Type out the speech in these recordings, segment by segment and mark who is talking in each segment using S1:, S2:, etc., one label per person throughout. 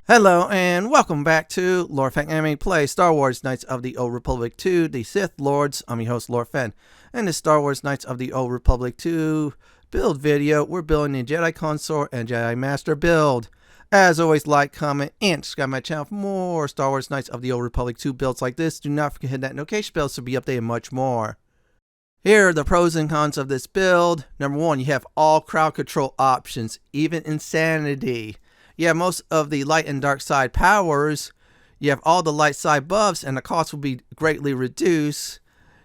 S1: Hello and welcome back to Lord Fen Anime Play Star Wars Knights of the Old Republic 2, the Sith Lords. I'm your host Lord Fen. In this Star Wars Knights of the Old Republic 2 build video, we're building the Jedi Consular and Jedi Master build. As always, like, comment, and subscribe to my channel for more Star Wars Knights of the Old Republic 2 builds like this. Do not forget to hit that notification bell to be updated and much more. Here are the pros and cons of this build. Number one, you have all crowd control options, even insanity. You have most of the light and dark side powers. You have all the light side buffs, and the cost will be greatly reduced.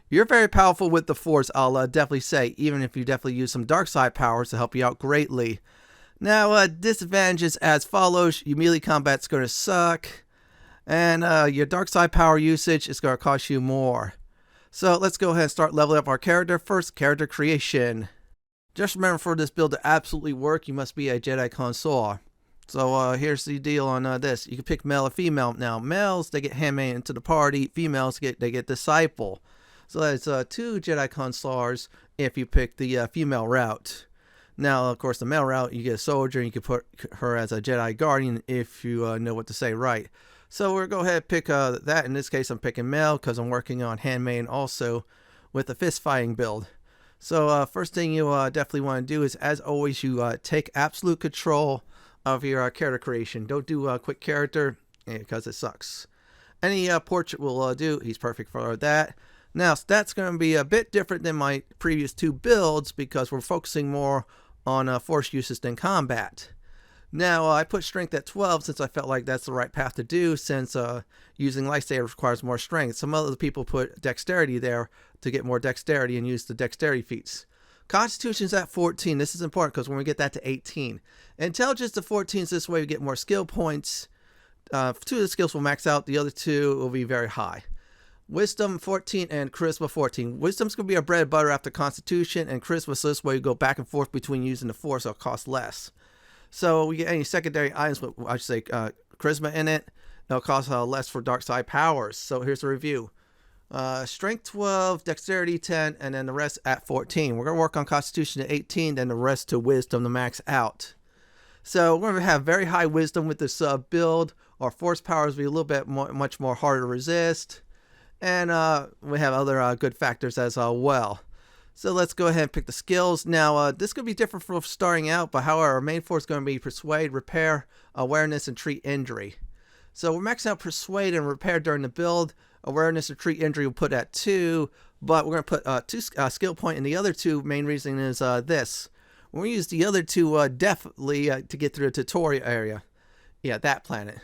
S1: You're very powerful with the Force, I'll definitely say, even if you definitely use some dark side powers to help you out greatly. Now, disadvantages as follows. Your melee combat's going to suck, and your dark side power usage is going to cost you more. So let's go ahead and start leveling up our character. First, character creation. Just remember, for this build to absolutely work, you must be a Jedi Consular. So here's the deal on this. You can pick male or female. Now, males, they get handmaiden into the party. Females, they get disciple. So that's 2 Jedi Consulars if you pick the female route. Now, of course, the male route, you get a soldier, and you can put her as a Jedi Guardian if you know what to say right. So we'll go ahead and pick that. In this case, I'm picking male because I'm working on handmaiden also with the fist fighting build. So first thing you definitely want to do is, as always, you take absolute control of your character creation. Don't do a quick character because it sucks. Any portrait will do. He's perfect for that. Now, that's going to be a bit different than my previous 2 builds because we're focusing more on force uses than combat. Now, I put strength at 12 since I felt like that's the right path to do, since using Lightsaber requires more strength. Some other people put dexterity there to get more dexterity and use the dexterity feats. Constitution's at 14. This is important because when we get that to 18. Intelligence to 14, so this way we get more skill points. 2 of the skills will max out. The other 2 will be very high. Wisdom 14 and Charisma 14. Wisdom's going to be our bread and butter after Constitution, and Charisma, so this way you go back and forth between using the Force, so it costs less. So we get any secondary items with, I should say, Charisma in it. It'll cost less for dark side powers. So here's the review. Strength 12, Dexterity 10, and then the rest at 14. We're going to work on Constitution at 18, then the rest to Wisdom to max out. So we're going to have very high Wisdom with this build. Our Force powers will be a little bit much more harder to resist. And we have other good factors as well. So let's go ahead and pick the skills. Now, this could be different from starting out, but however, our main force is going to be Persuade, Repair, Awareness, and Treat Injury. So we're maxing out Persuade and Repair during the build. Awareness and Treat Injury we'll put at 2, but we're going to put 2 skill point, and the other 2 main reason is this. We're going to use the other 2 definitely to get through the tutorial area. Yeah, that planet.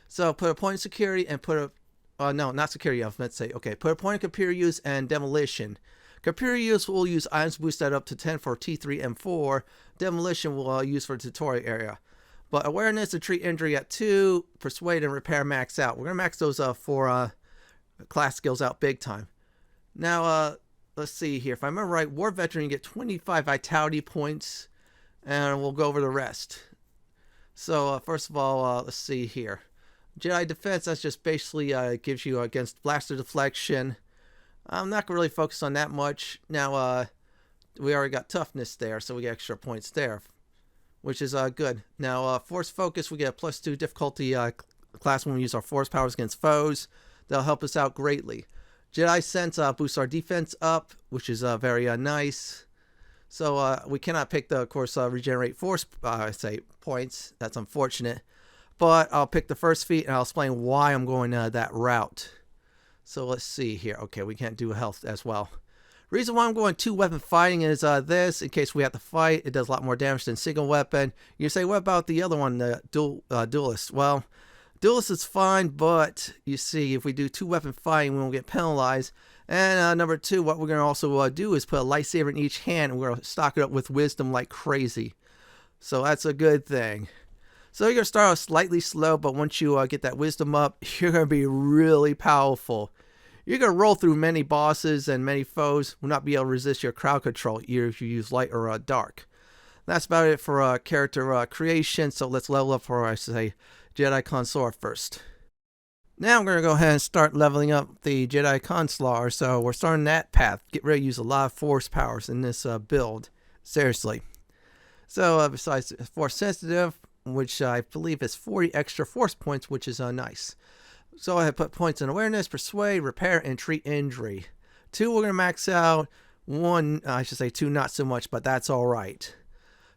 S1: So put a point of security and put a, no, not security, I was meant to say, okay, put a point of computer use and demolition. Computer use will use items boost that up to 10 for T3 and 4. Demolition will use for the tutorial area. But awareness and treat injury at 2, persuade and repair max out. We're going to max those for class skills out big time. Now, let's see here. If I remember right, War Veteran, you get 25 vitality points, and we'll go over the rest. So, first of all, let's see here. Jedi Defense, that's just basically gives you against blaster deflection. I'm not going to really focus on that much. Now, we already got toughness there, so we get extra points there, which is good. Now, Force Focus, we get a +2 difficulty class when we use our Force powers against foes. That'll help us out greatly. Jedi Sense boosts our defense up, which is very nice. So we cannot pick the, of course, regenerate Force points. That's unfortunate. But I'll pick the first feat, and I'll explain why I'm going that route. So let's see here. Okay, we can't do health as well. Reason why I'm going 2 weapon fighting is this. In case we have to fight, it does a lot more damage than single weapon. You say, what about the other one, the duelist? Well, duelist is fine, but you see, if we do 2 weapon fighting, we won't get penalized. And number 2, what we're going to also do is put a lightsaber in each hand, and we're going to stock it up with wisdom like crazy. So that's a good thing. So you're going to start off slightly slow, but once you get that wisdom up, you're going to be really powerful. You're going to roll through many bosses, and many foes will not be able to resist your crowd control, either if you use light or dark. That's about it for character creation, so let's level up for, I say, Jedi Consular first. Now I'm going to go ahead and start leveling up the Jedi Consular, so we're starting that path. Get ready to use a lot of Force powers in this build. Seriously. So besides Force sensitive, which I believe is 40 extra force points, which is nice. So I have put points in awareness, persuade, repair, and treat injury. 2 we're going to max out. 1, I should say 2 not so much, but that's alright.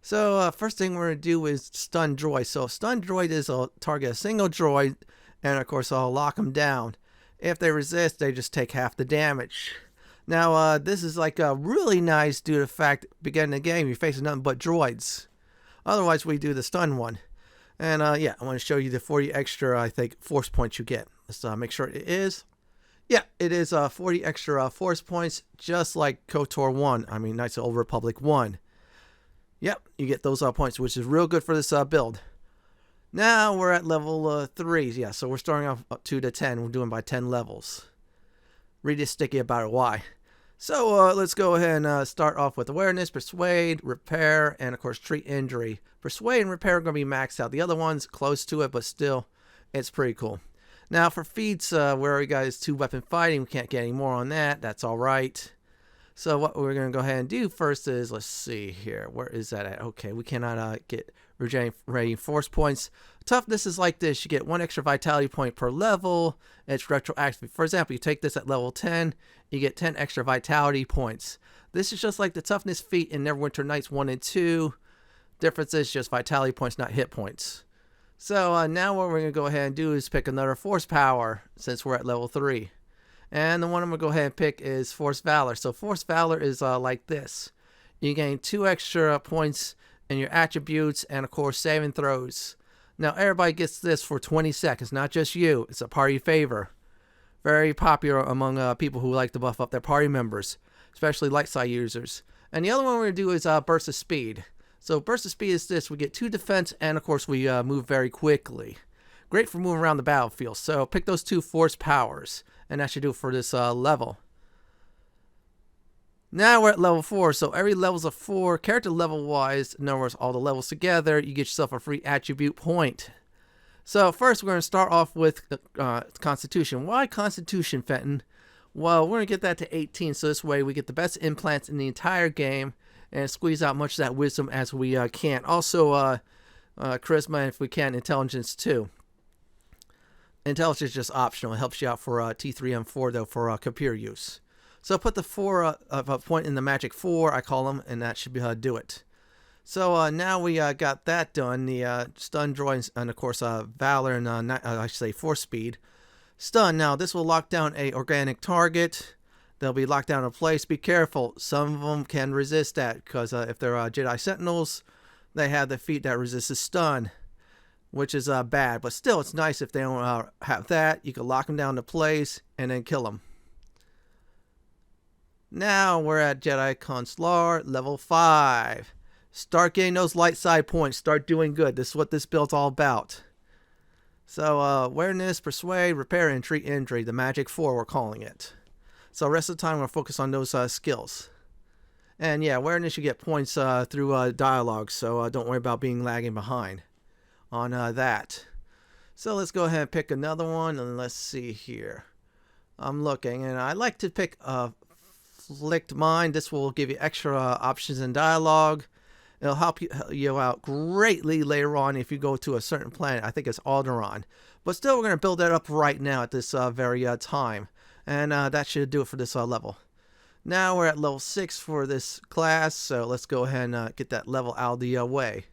S1: So first thing we're going to do is stun droid. So stun droid is I'll target a single droid, and of course I'll lock them down. If they resist, they just take half the damage. Now this is like really nice due to the fact beginning of the game you're facing nothing but droids. Otherwise we do the stun one. And yeah, I want to show you the 40 extra, I think, force points you get. Let's make sure it is. Yeah, it is 40 extra force points, just like KotOR 1. I mean, Knights of the Old Republic 1. Yep, you get those points, which is real good for this build. Now we're at level 3. Yeah, so we're starting off up 2 to 10. We're doing by 10 levels. Really sticky about it, why. So let's go ahead and start off with awareness, persuade, repair, and of course treat injury. Persuade and repair are going to be maxed out. The other one's close to it, but still, it's pretty cool. Now for feats, where we got is 2 weapon fighting. We can't get any more on that. That's all right. So what we're going to go ahead and do first is, let's see here. Where is that at? Okay, we cannot get regenerating force points. Toughness is like this. You get 1 extra vitality point per level. It's retroactive. For example, you take this at level 10, you get 10 extra vitality points. This is just like the toughness feat in Neverwinter Nights 1 and 2. Difference is just vitality points, not hit points. So now what we're going to go ahead and do is pick another force power since we're at level 3. And the one I'm going to go ahead and pick is Force Valor. So Force Valor is like this. You gain 2 extra points in your attributes and of course saving throws. Now everybody gets this for 20 seconds, not just you. It's a party favor. Very popular among people who like to buff up their party members, especially light side users. And the other one we're going to do is Burst of Speed. So Burst of Speed is this. We get 2 defense and of course we move very quickly. Great for moving around the battlefield. So pick those 2 force powers. And that should do it for this level. Now we're at level 4. So every level's a 4. Character level wise, in other words, all the levels together, you get yourself a free attribute point. So first we're going to start off with Constitution. Why Constitution, Fenton? Well, we're going to get that to 18. So this way we get the best implants in the entire game. And squeeze out much of that wisdom as we can. Also charisma, if we can, intelligence too. Intelligence is just optional. It helps you out for T3 and 4 though for computer use. So put the 4 of a point in the magic 4, I call them, and that should be do it. So now we got that done. The stun droids and of course Valor and I should say force speed. Stun. Now this will lock down a organic target. They'll be locked down in place. Be careful. Some of them can resist that because if they're Jedi Sentinels, they have the feat that resists stun, which is bad. But still, it's nice if they don't have that. You can lock them down to place and then kill them. Now we're at Jedi Consular level 5. Start getting those light side points. Start doing good. This is what this build's all about. So awareness, persuade, repair, and treat injury. The magic 4 we're calling it. So the rest of the time we're going to focus on those skills. And yeah, awareness you get points through dialogue. So don't worry about being lagging behind on that. So let's go ahead and pick another one. And let's see here. I'm looking. And I like to pick Flicked Mind. This will give you extra options in dialogue. It'll help you out greatly later on if you go to a certain planet. I think it's Alderaan. But still, we're going to build that up right now at this very time. And that should do it for this level. Now we're at level 6 for this class. So let's go ahead and get that level out of the way.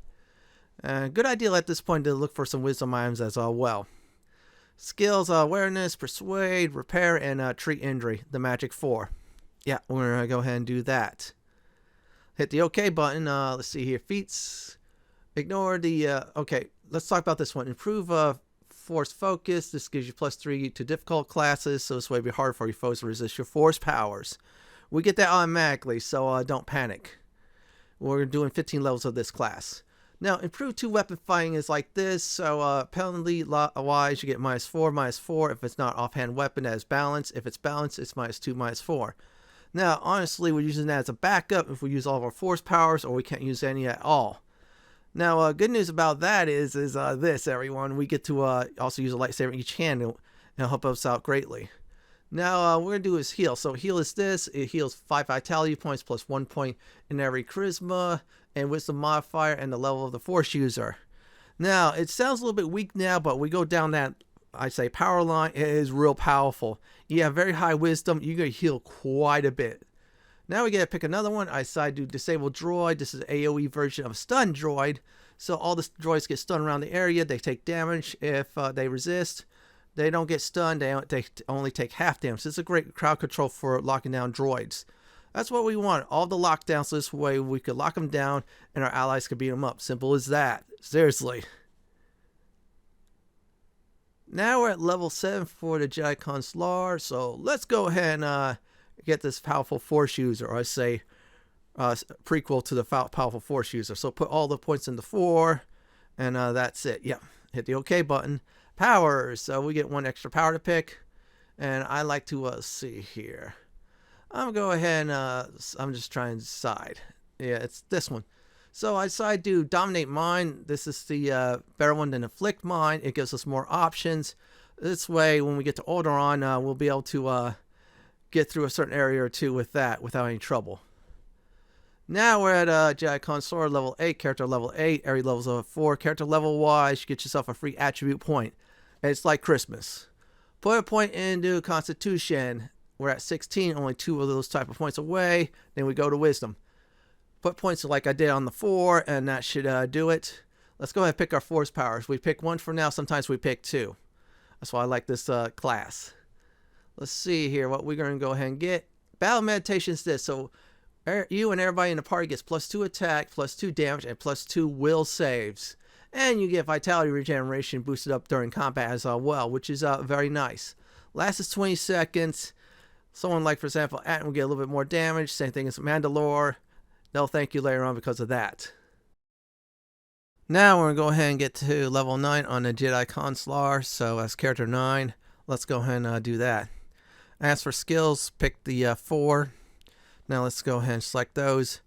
S1: Good idea at this point to look for some wisdom items as well. Skills, awareness, persuade, repair, and treat injury. The magic 4. Yeah, we're going to go ahead and do that. Hit the OK button. Let's see here. Feats. Ignore the... okay, let's talk about this one. Improve force focus. This gives you +3 to difficult classes. So this way it'll be harder for your foes to resist your force powers. We get that automatically, so don't panic. We're doing 15 levels of this class. Now, improve 2 weapon fighting is like this. So penalty wise, you get -4 if it's not offhand weapon that is balanced. If it's balanced, it's -2, -4. Now, honestly, we're using that as a backup if we use all of our force powers or we can't use any at all. Now, good news about that is this, everyone. We get to also use a lightsaber in each hand and it'll help us out greatly. Now, what we're going to do is heal. So heal is this. It heals 5 vitality points plus 1 point in every charisma and wisdom modifier and the level of the force user. Now, it sounds a little bit weak now, but we go down that, I say, power line. It is real powerful. You have very high wisdom. You're going to heal quite a bit. Now we get to pick another one. I decide to disable droid. This is an AoE version of stun droid. So all the droids get stunned around the area. They take damage if they resist. They don't get stunned. They only take half damage. This is a great crowd control for locking down droids. That's what we want. All the lockdowns, so this way we could lock them down and our allies could beat them up. Simple as that. Seriously. Now we're at level 7 for the Jedi Consular. So let's go ahead and get this powerful Force user, or I say prequel to the powerful Force user. So put all the points into 4, and that's it. Yeah, hit the OK button. Powers. So we get one extra power to pick, and I like to see here. I'm going to go ahead and I'm just trying to decide. Yeah, it's this one. So I decided to dominate mind. This is the better one than inflict mind. It gives us more options. This way, when we get to Alderaan, we'll be able to get through a certain area or two with that without any trouble. Now we're at Jedi Consular level 8, character level 8, area levels of 4. Character level wise, you get yourself a free attribute point. And it's like Christmas. Put a point into Constitution. We're at 16, only 2 of those type of points away. Then we go to Wisdom. Put points like I did on the 4, and that should do it. Let's go ahead and pick our Force powers. We pick 1 for now. Sometimes we pick 2. That's why I like this class. Let's see here what we're going to go ahead and get. Battle Meditation is this. So you and everybody in the party gets +2 attack, +2 damage, and +2 will saves. And you get Vitality Regeneration boosted up during combat as well, which is very nice. Lasts 20 seconds. Someone like, for example, Atten will get a little bit more damage. Same thing as Mandalore. They'll thank you later on because of that. Now we're going to go ahead and get to level 9 on the Jedi Consular. So as character 9, let's go ahead and do that. As for skills, pick the 4. Now let's go ahead and select those.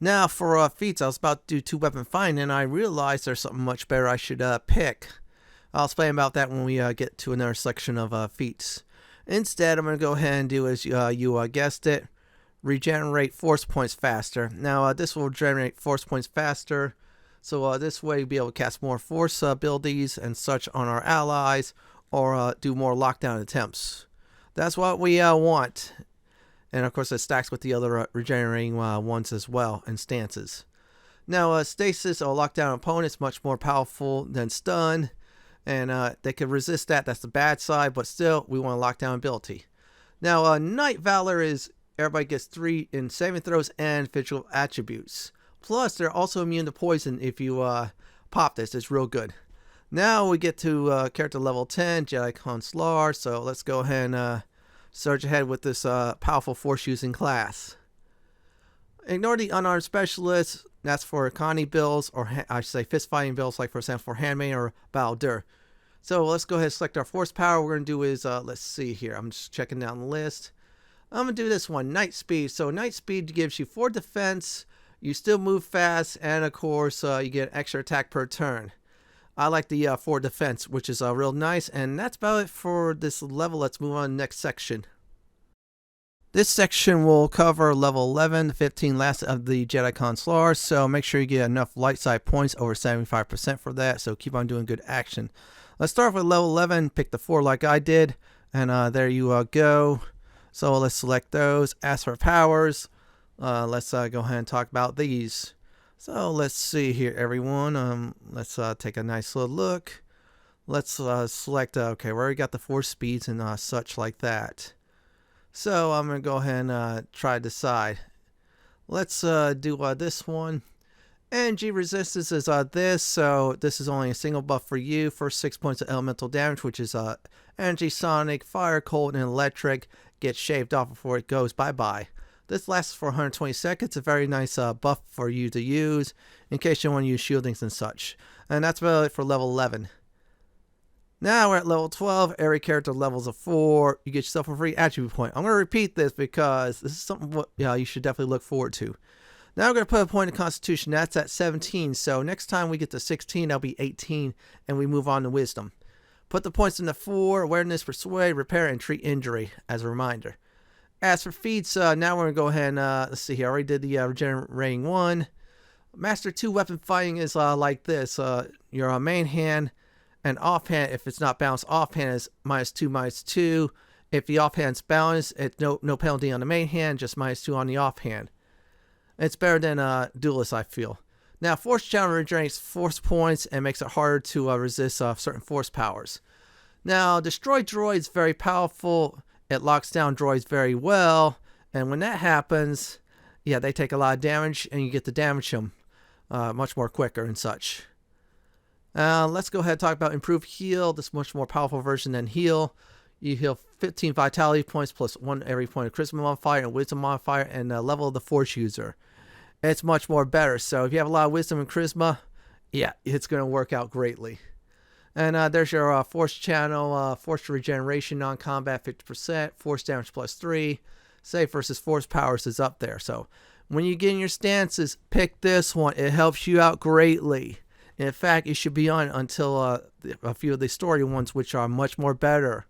S1: Now for feats, I was about to do 2 weapon find, and I realized there's something much better I should pick. I'll explain about that when we get to another section of feats. Instead, I'm going to go ahead and do as you guessed it. Regenerate force points faster. Now this will generate force points faster, so this way we'll be able to cast more force abilities and such on our allies, or do more lockdown attempts. That's what we want, and of course it stacks with the other regenerating ones as well, and stances. Now stasis or lockdown opponents much more powerful than stun, and they can resist that. That's the bad side, but still we want a lockdown ability. Now Night Valor is everybody gets 3 in saving throws and physical attributes. Plus, they're also immune to poison if you pop this. It's real good. Now we get to character level 10, Jedi Consular. So let's go ahead and surge ahead with this powerful force-using class. Ignore the unarmed specialists. That's for Connie builds, or I should say fist-fighting builds, like for example for Handmaiden or Baldur. So let's go ahead and select our force power. What we're going to do is, let's see here. I'm just checking down the list. I'm going to do this one, Night Speed. So Night Speed gives you 4 defense, you still move fast, and of course you get an extra attack per turn. I like the 4 defense, which is real nice, and that's about it for this level. Let's move on to the next section. This section will cover level 11 to 15 last of the Jedi Consular, so make sure you get enough light side points, over 75% for that, so keep on doing good action. Let's start with level 11, pick the 4 like I did, and there you go. So let's select those. Ask for powers. Let's go ahead and talk about these. So let's see here, everyone. Let's take a nice little look. Let's select, okay, we already got the 4 speeds and such like that. So I'm going to go ahead and try to decide. Let's do this one. Energy resistance is this, so this is only a single buff for you. First 6 points of elemental damage, which is energy, sonic, fire, cold, and electric, gets shaved off before it goes bye-bye. This lasts for 120 seconds. A very nice buff for you to use in case you want to use shieldings and such. And that's about it for level 11. Now we're at level 12. Every character levels of 4. You get yourself a free attribute point. I'm going to repeat this because this is something you should definitely look forward to. Now we're going to put a point in Constitution. That's at 17. So next time we get to 16, that'll be 18. And we move on to Wisdom. Put the points into 4. Awareness, Persuade, Repair, and Treat Injury as a reminder. As for feats, now we're going to go ahead and, let's see here. I already did the regenerating one. Master 2 weapon fighting is like this. Your main hand and offhand, if it's not balanced, offhand is -2, -2. If the offhand's balanced, it's no penalty on the main hand, just -2 on the offhand. It's better than Duelist, I feel. Now, Force Channel regenerates force points and makes it harder to resist certain force powers. Now, Destroy Droid is very powerful. It locks down droids very well. And when that happens, yeah, they take a lot of damage, and you get to damage them much more quicker and such. Let's go ahead and talk about Improved Heal. This is a much more powerful version than Heal. You heal 15 Vitality points plus 1 every point of Charisma modifier and Wisdom modifier and level of the Force user. It's much more better. So if you have a lot of Wisdom and Charisma, yeah, it's going to work out greatly. And there's your Force Channel, Force Regeneration, non-combat 50%, Force Damage +3. Save versus Force Powers is up there. So when you get in your stances, pick this one. It helps you out greatly. In fact, it should be on until a few of the story ones, which are much more better.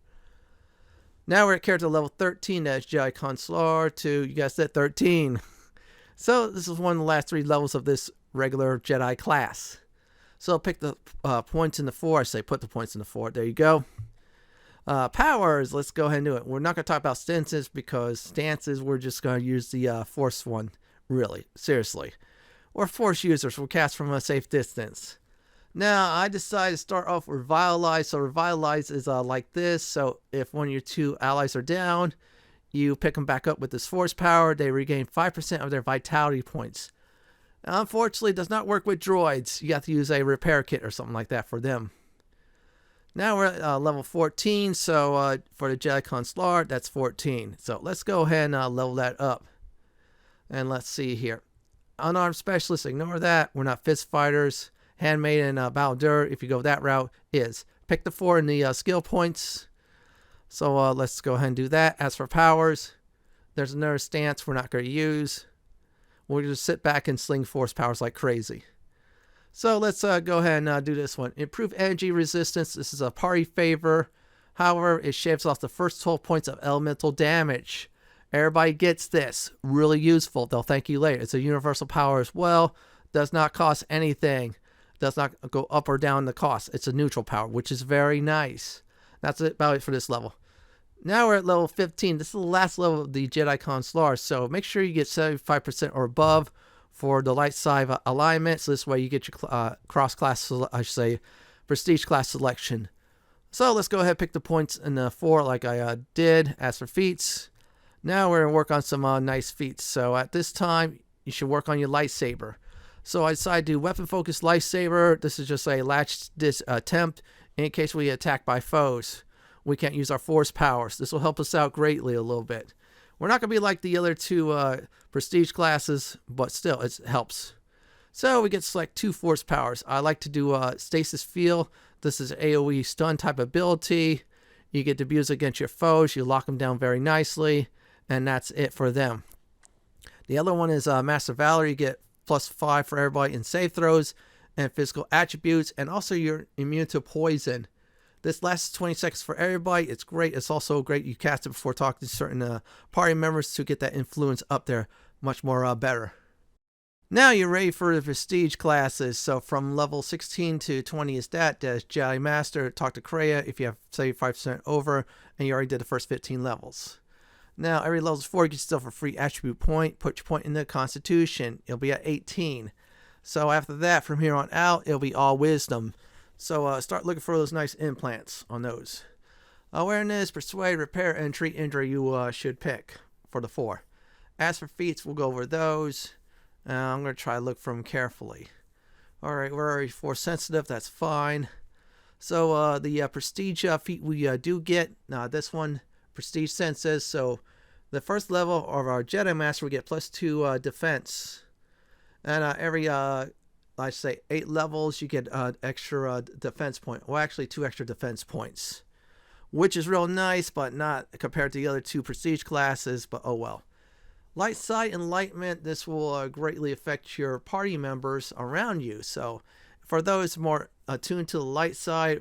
S1: Now we're at character level 13. That's Jedi Consular to, you guys said 13. So this is one of the last 3 levels of this regular Jedi class. So pick the points in the 4. I say put the points in the 4. There you go. Powers. Let's go ahead and do it. We're not going to talk about stances because we're just going to use the Force one. Really. Seriously. Or Force users will cast from a safe distance. Now, I decided to start off with Revitalize. So Revitalize is like this. So if one of your 2 allies are down, you pick them back up with this Force power. They regain 5% of their Vitality points. Now, unfortunately, it does not work with droids. You have to use a repair kit or something like that for them. Now we're at level 14. So for the Jedi Consular, that's 14. So let's go ahead and level that up. And let's see here. Unarmed Specialists, ignore that. We're not fist fighters. Handmaiden and Baldur, if you go that route, is. Pick the 4 in the skill points. So let's go ahead and do that. As for powers, there's another stance we're not going to use. We'll just sit back and sling force powers like crazy. So let's go ahead and do this one. Improve energy resistance. This is a party favor. However, it shaves off the first 12 points of elemental damage. Everybody gets this. Really useful. They'll thank you later. It's a universal power as well. Does not cost anything. Does not go up or down the cost. It's a neutral power, which is very nice. That's about it for this level. Now we're at level 15. This is the last level of the Jedi Consular. So make sure you get 75% or above for the Lightsaber alignment. So this way you get your cross-class, I should say, prestige class selection. So let's go ahead and pick the points in the 4 like I did. As for feats, now we're going to work on some nice feats. So at this time, you should work on your Lightsaber. So I decided to do Weapon Focused Lightsaber. This is just a latch attempt in case we get attacked by foes. We can't use our Force powers. This will help us out greatly a little bit. We're not going to be like the other 2 prestige classes, but still, it helps. So we get to select 2 Force powers. I like to do Stasis Field. This is AoE stun type ability. You get to abuse against your foes. You lock them down very nicely. And that's it for them. The other one is Master Valor. You get +5 for everybody in save throws and physical attributes, and also you're immune to poison. This lasts 20 seconds for everybody. It's great. It's also great you cast it before talking to certain party members to get that influence up there much more better. Now you're ready for the prestige classes. So from level 16 to 20 is that's Jedi Master. Talk to Kreia if you have 75% over and you already did the first 15 levels. Now, every level 4, you get yourself a free attribute point. Put your point in the Constitution. It'll be at 18. So after that, from here on out, it'll be all wisdom. So start looking for those nice implants on those. Awareness, Persuade, Repair, and Treat Injury you should pick for the 4. As for feats, we'll go over those. I'm going to try to look for them carefully. Alright, we're already Force sensitive. That's fine. So the Prestige feat we do get. This one, Prestige senses. So the first level of our Jedi Master, we get +2 defense. And every, I say 8 levels, you get extra defense point. Well, actually 2 extra defense points. Which is real nice, but not compared to the other 2 prestige classes, but oh well. Light Side Enlightenment, this will greatly affect your party members around you. So for those more attuned to the light side,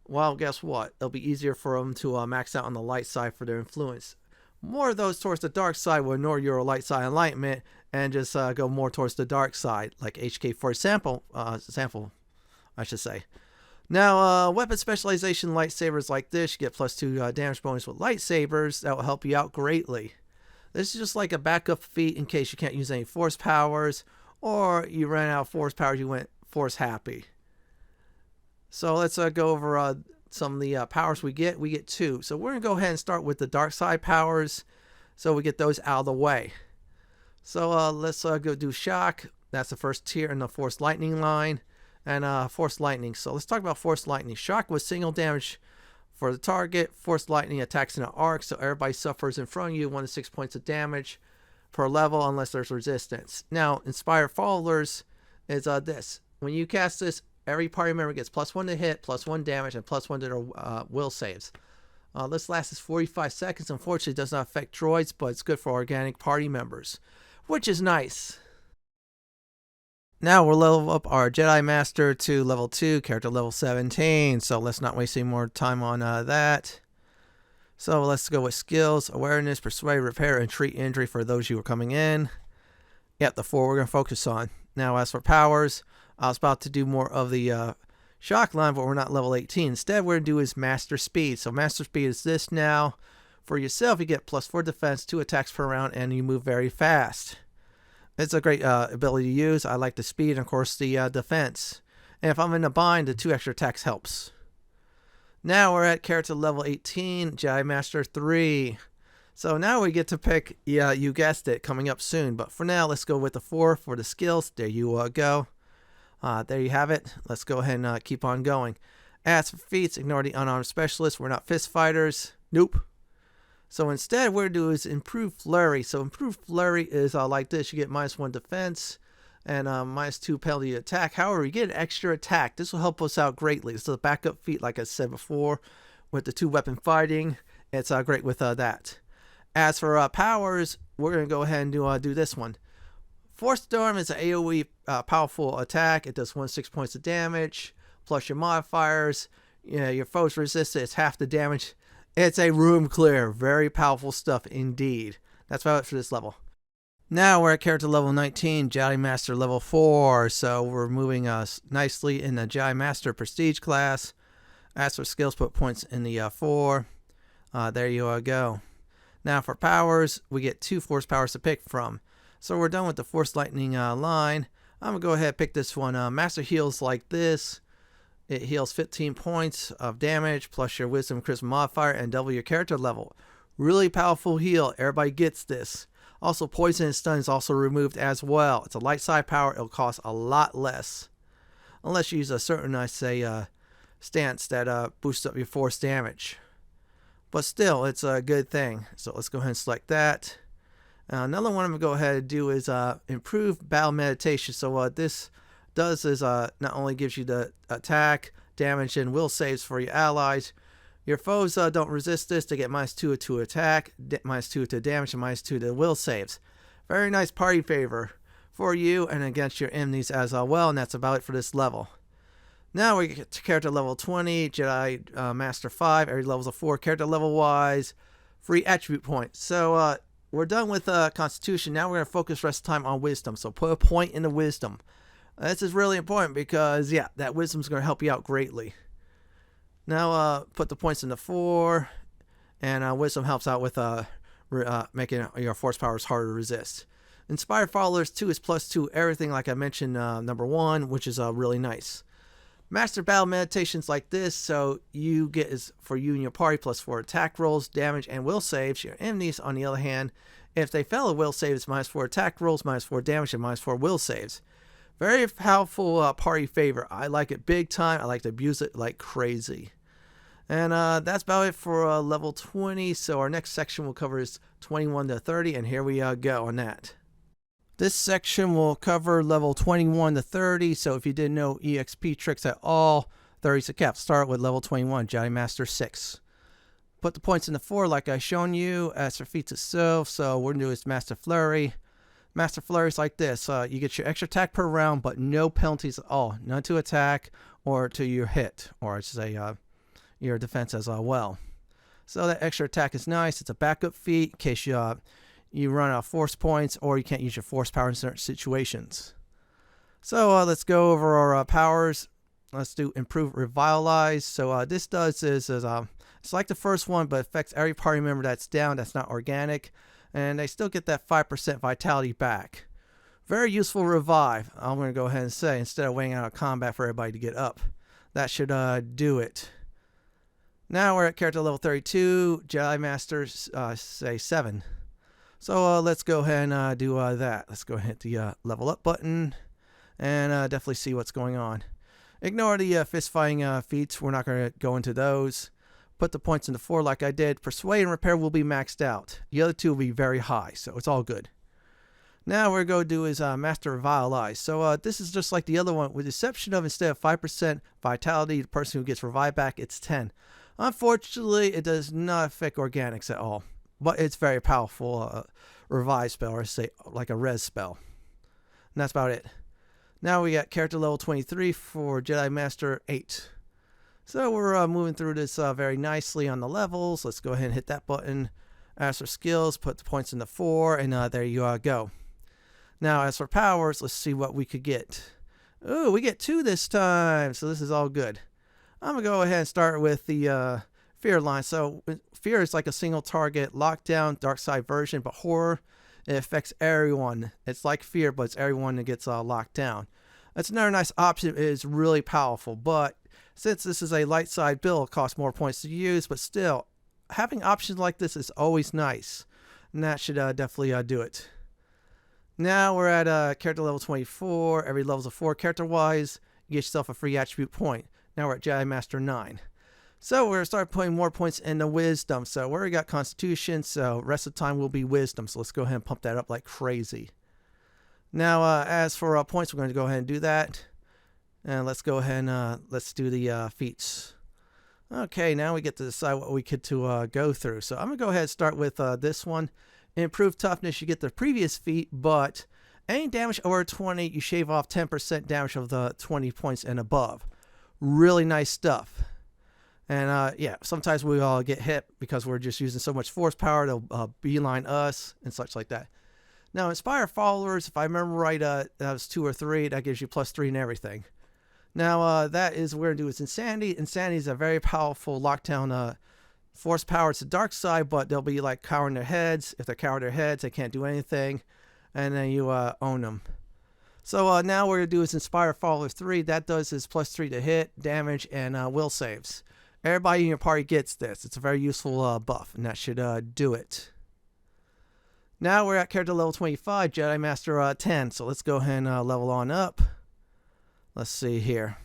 S1: well, guess what? It'll be easier for them to max out on the light side for their influence. More of those towards the dark side will ignore your light side enlightenment and just go more towards the dark side, like HK for example. Sample, I should say. Now, weapon specialization lightsabers like this, you get +2 damage bonus with lightsabers. That will help you out greatly. This is just like a backup feat in case you can't use any force powers, or you ran out of force powers, you went force happy. So let's go over some of the powers we get. We get 2. So we're going to go ahead and start with the dark side powers, so we get those out of the way. So let's go do shock. That's the first tier in the force lightning line. And force lightning. So let's talk about force lightning. Shock was single damage for the target. Force lightning attacks in an arc, so everybody suffers in front of you 1 to 6 points of damage per level unless there's resistance. Now, inspired followers is this. When you cast this, every party member gets +1 to hit, +1 damage, and +1 to their will saves. This lasts 45 seconds. Unfortunately, it does not affect droids, but it's good for organic party members, which is nice. Now we'll level up our Jedi Master to level 2, character level 17. So let's not waste any more time on that. So let's go with skills, awareness, persuade, repair, and treat injury for those who are coming in. Yep, the 4 we're going to focus on. Now as for powers, I was about to do more of the shock line, but we're not level 18. Instead, we're going to do is Master Speed. So Master Speed is this now. For yourself, you get +4 defense, 2 attacks per round, and you move very fast. It's a great ability to use. I like the speed and, of course, the defense. And if I'm in a bind, the 2 extra attacks helps. Now we're at character level 18, Jedi Master 3. So now we get to pick, yeah, you guessed it, coming up soon. But for now, let's go with the 4 for the skills. There you go. There you have it. Let's go ahead and keep on going. As for feats, ignore the unarmed specialist. We're not fist fighters. Nope. So instead, what we're going to do is improve flurry. So improve flurry is like this. You get -1 defense and -2 penalty attack. However, you get an extra attack. This will help us out greatly. This is a backup feat, like I said before, with the 2 weapon fighting. It's great with that. As for powers, we're going to go ahead and do this one. Force Storm is an AoE powerful attack. It does 1 to 6 points of damage, plus your modifiers. Your foes resist it. It's half the damage. It's a room clear. Very powerful stuff indeed. That's about it for this level. Now we're at character level 19, Jedi Master level 4. So we're moving nicely in the Jedi Master Prestige class. As for skills, put points in the 4. There you go. Now for powers, we get 2 force powers to pick from. So we're done with the force lightning line. I'm going to go ahead and pick this one. Master heals like this. It heals 15 points of damage plus your wisdom charisma modifier and double your character level. Really powerful heal. Everybody gets this. Also, poison and stun is also removed as well. It's a light side power. It'll cost a lot less. Unless you use a certain, stance that boosts up your force damage. But still, it's a good thing. So let's go ahead and select that. Another one I'm going to go ahead and do is improve battle meditation. So what this does is not only gives you the attack, damage, and will saves for your allies. Your foes don't resist this. They get -2 to attack, -2 to damage, and -2 to will saves. Very nice party favor for you and against your enemies as well. And that's about it for this level. Now we get to character level 20, Jedi Master 5. Every level's a 4 character level wise. Free attribute points. So we're done with Constitution. Now we're going to focus rest of the time on Wisdom. So put a point into Wisdom. This is really important because, yeah, that wisdom is going to help you out greatly. Now, put the points into 4, and wisdom helps out with making your force powers harder to resist. Inspired followers 2 is +2 everything, like I mentioned, number 1, which is really nice. Master battle meditations like this, so you get is for you and your party +4 attack rolls, damage, and will saves. Your enemies, on the other hand, if they fail a will save, it's -4 attack rolls, -4 damage, and -4 will saves. Very powerful party favor. I like it big time. I like to abuse it like crazy. And that's about it for level 20. So our next section will cover is 21 to 30. And here we go on that. This section will cover level 21 to 30. So if you didn't know EXP tricks at all, 30's a cap. Start with level 21, Jedi Master 6. Put the points in the 4 like I shown you. As for feats itself, so we're going to do is Master Flurry. Master Flurry is like this. You get your extra attack per round, but no penalties at all. None to attack or to your hit, or I should say your defense as well. So that extra attack is nice. It's a backup feat in case you you run out of force points, or you can't use your force power in certain situations. So let's go over our powers. Let's do improve revitalize. So this does is it's like the first one, but affects every party member that's down, that's not organic, and they still get that 5% vitality back. Very useful revive, I'm going to go ahead and say, instead of waiting out of combat for everybody to get up. That should do it. Now we're at character level 32, Jedi Master, say 7. So let's go ahead and do that. Let's go ahead and hit the level up button and definitely see what's going on. Ignore the fist fighting feats, we're not going to go into those. Put the points into 4 like I did. Persuade and repair will be maxed out. The other two will be very high, so it's all good. Now what we're going to do is Master Revitalize. So this is just like the other one, with the exception of instead of 5% vitality, the person who gets revived back, it's 10. Unfortunately, it does not affect organics at all, but it's very powerful revive spell, or say like a res spell. And that's about it. Now we got character level 23 for Jedi Master 8. So we're moving through this very nicely on the levels. Let's go ahead and hit that button. As for skills, put the points into 4, and there you go. Now, as for powers, let's see what we could get. Ooh, we get 2 this time, so this is all good. I'm going to go ahead and start with the Fear line. So, Fear is like a single target, lockdown, dark side version, but horror, it affects everyone. It's like Fear, but it's everyone that gets locked down. That's another nice option. It is really powerful, but since this is a light side build, it costs more points to use, but still, having options like this is always nice, and that should definitely do it. Now we're at character level 24. Every level's a 4 character-wise. You get yourself a free attribute point. Now we're at Jedi Master 9. So we're going to start putting more points into Wisdom. So we already got Constitution, so rest of the time will be Wisdom. So let's go ahead and pump that up like crazy. Now as for points, we're going to go ahead and do that. And let's go ahead and let's do the feats. Okay, now we get to decide what we get to go through. So I'm going to go ahead and start with this one. Improved toughness, you get the previous feat, but any damage over 20, you shave off 10% damage of the 20 points and above. Really nice stuff. And yeah, sometimes we all get hit because we're just using so much force power to beeline us and such like that. Now, Inspire Followers, if I remember right, that was 2 or 3. That gives you +3 and everything. Now, that is what we're going to do is Insanity. Insanity is a very powerful lockdown force power. It's the dark side, but they'll be like cowering their heads. If they cower their heads, they can't do anything. And then you own them. So now what we're going to do is Inspire Followers 3. That does is +3 to hit, damage, and will saves. Everybody in your party gets this. It's a very useful buff, and that should do it. Now we're at character level 25, Jedi Master 10. So let's go ahead and level on up. Let's see here.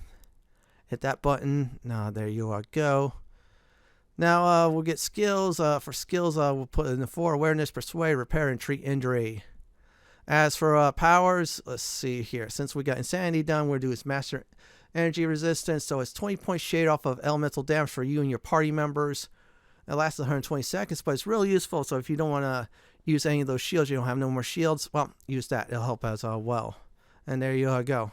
S1: Hit that button. Now there you go. Now we'll get skills. For skills, we'll put in the 4 awareness, persuade, repair, and treat injury. As for powers, let's see here. Since we got insanity done, we're doing master energy resistance. So it's 20 points shade off of elemental damage for you and your party members. It lasts 120 seconds, but it's really useful. So if you don't want to use any of those shields, you don't have no more shields, well, use that. It'll help as well. And there you go.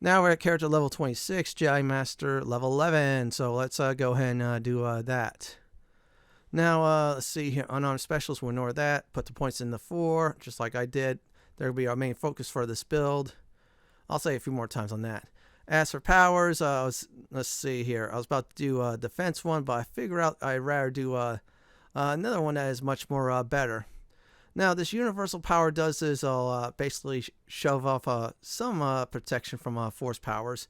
S1: Now we're at character level 26, Jedi Master level 11. So let's go ahead and do that. Now, let's see here. Unarmed specialists, we'll ignore that. Put the points in the 4, just like I did. That'll be our main focus for this build. I'll say a few more times on that. As for powers, let's see here. I was about to do a defense one, but I figured out I'd rather do another one that is much more better. Now, this universal power does is basically shove off some protection from force powers.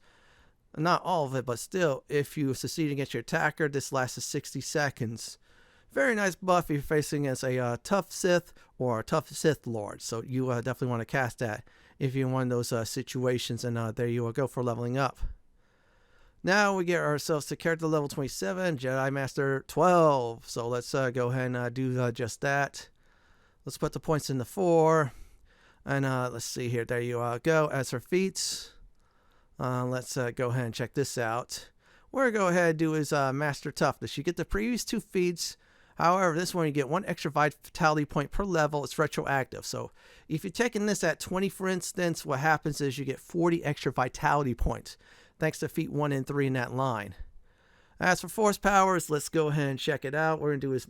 S1: Not all of it, but still, if you succeed against your attacker, this lasts 60 seconds. Very nice buff if you're facing as a tough Sith or a tough Sith Lord. So you definitely want to cast that if you're in one of those situations. And there you go for leveling up. Now we get ourselves to character level 27, Jedi Master 12. So let's go ahead and do just that. Let's put the points in the 4. And let's see here. There you go. As for feats, let's go ahead and check this out. What we're going to go ahead and do is Master Toughness. You get the previous 2 feats. However, this one you get 1 extra vitality point per level. It's retroactive. So if you're taking this at 20, for instance, what happens is you get 40 extra vitality points, thanks to feat 1 and 3 in that line. As for force powers, let's go ahead and check it out. What we're going to do is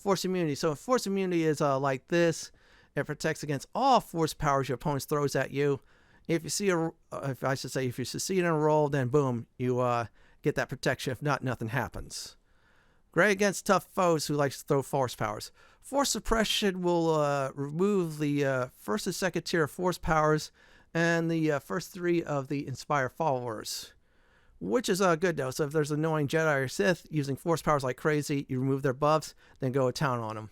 S1: Force immunity. So force immunity is like this. It protects against all force powers your opponent throws at you. If you see if I should say, if you succeed in a roll, then boom, you get that protection. If not, nothing happens. Great against tough foes who like to throw force powers. Force suppression will remove the first and second tier of force powers and the first 3 of the inspire followers, which is good though. So if there's annoying Jedi or Sith using force powers like crazy, you remove their buffs, then go to town on them.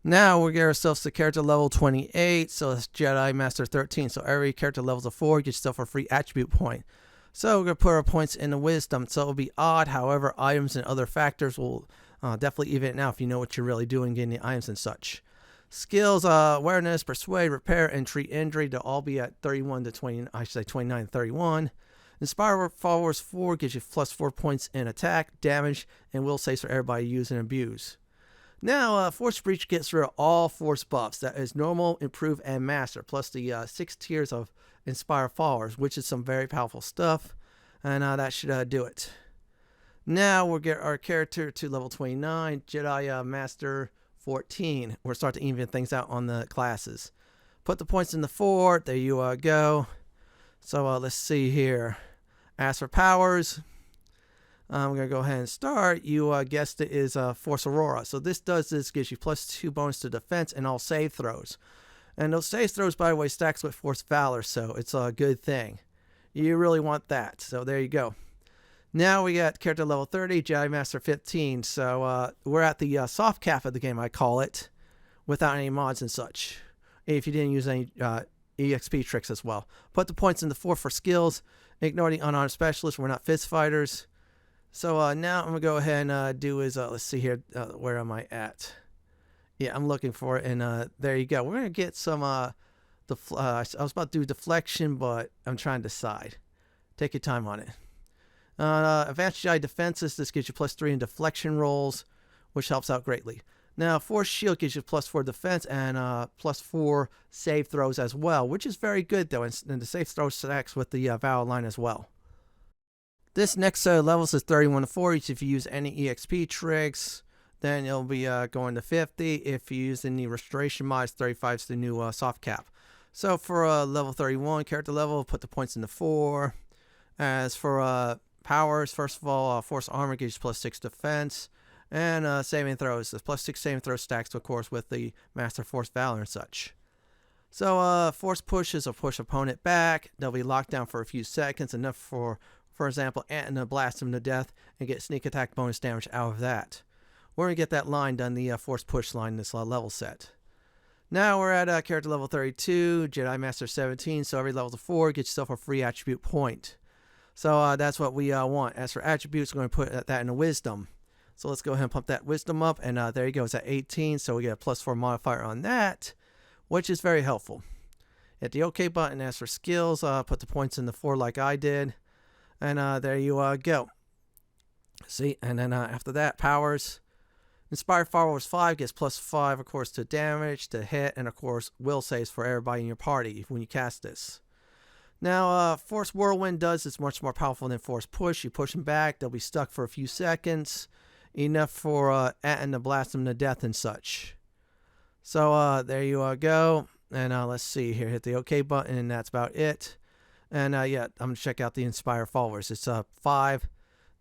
S1: Now we'll get ourselves to character level 28, so it's Jedi Master 13. So every character levels of 4 gets yourself a free attribute point. So we're going to put our points into wisdom, so it'll be odd. However, items and other factors will definitely even it out if you know what you're really doing, getting the items and such. Skills, awareness, persuade, repair, and treat injury, they'll all be at 31 to 20, I should say 29 to 31. Inspire followers 4 gives you plus 4 points in attack, damage, and will saves for everybody to use and abuse. Now, Force Breach gets rid of all force buffs. That is normal, improve, and master, plus the 6 tiers of inspire followers, which is some very powerful stuff, and that should do it. Now we'll get our character to level 29, Jedi Master 14. We'll start to even things out on the classes. Put the points in the 4. There you go. So let's see here. As for powers, I'm going to go ahead and start. You guessed it is Force Aurora. So this gives you plus 2 bonus to defense and all save throws. And those save throws, by the way, stacks with Force Valor, so it's a good thing. You really want that. So there you go. Now we got character level 30, Jedi Master 15. So we're at the soft cap of the game, I call it, without any mods and such. If you didn't use any EXP tricks as well. Put the points in the 4 for skills. Ignore the unarmed specialist. We're not fist fighters. So now I'm going to go ahead and do is, let's see here, where am I at? Yeah, I'm looking for it, and there you go. We're going to get some, I was about to do deflection, but I'm trying to decide. Take your time on it. Advanced Jedi Defenses, this gives you plus 3 in deflection rolls, which helps out greatly. Now, Force Shield gives you plus 4 defense and plus 4 save throws as well, which is very good, though, and the save throw stacks with the Valor line as well. This next set of levels is 31 to 40. If you use any EXP tricks, then it'll be going to 50. If you use any restoration mods, 35 is the new soft cap. So for level 31 character level, put the points in the 4. As for powers, first of all, Force Armor gives you plus 6 defense. And saving throws, the plus 6 saving throw stacks, of course, with the Master Force Valor and such. So Force Pushes will push opponent back. They'll be locked down for a few seconds, enough for example, Ant to blast him to death and get sneak attack bonus damage out of that. We're going to get that line done, the Force Push line in this level set. Now we're at character level 32, Jedi Master 17, so every level of 4 gets yourself a free attribute point. So that's what we want. As for attributes, we're going to put that into Wisdom. So let's go ahead and pump that Wisdom up, and there you go, it's at 18, so we get a plus 4 modifier on that, which is very helpful. Hit the OK button. As for skills, put the points in the 4 like I did. And there you go. See, and then after that, powers. Inspire followers 5 gets plus 5, of course, to damage, to hit, and of course, will saves for everybody in your party when you cast this. Now, Force Whirlwind is much more powerful than Force Push. You push them back, they'll be stuck for a few seconds, enough for Ant to blast them to death and such. So there you go. And let's see here, hit the OK button, and that's about it. And yeah, I'm going to check out the Inspire followers. It's 5.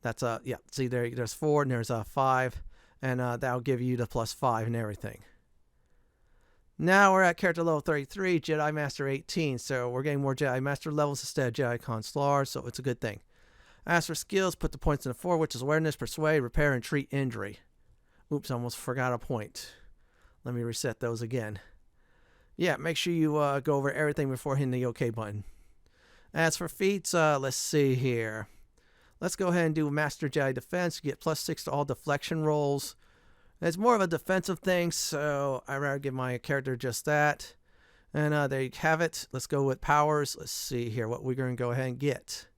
S1: That's, yeah, see there's 4 and there's 5. And that'll give you the plus 5 and everything. Now we're at character level 33, Jedi Master 18. So we're getting more Jedi Master levels instead of Jedi Consular, so it's a good thing. As for skills, put the points in the 4, which is awareness, persuade, repair, and treat injury. Oops, almost forgot a point. Let me reset those again. Yeah, make sure you go over everything before hitting the OK button. As for feats, let's see here. Let's go ahead and do Master Jedi Defense. You get plus 6 to all deflection rolls. It's more of a defensive thing, so I'd rather give my character just that. And there you have it. Let's go with powers. Let's see here what we're going to go ahead and get.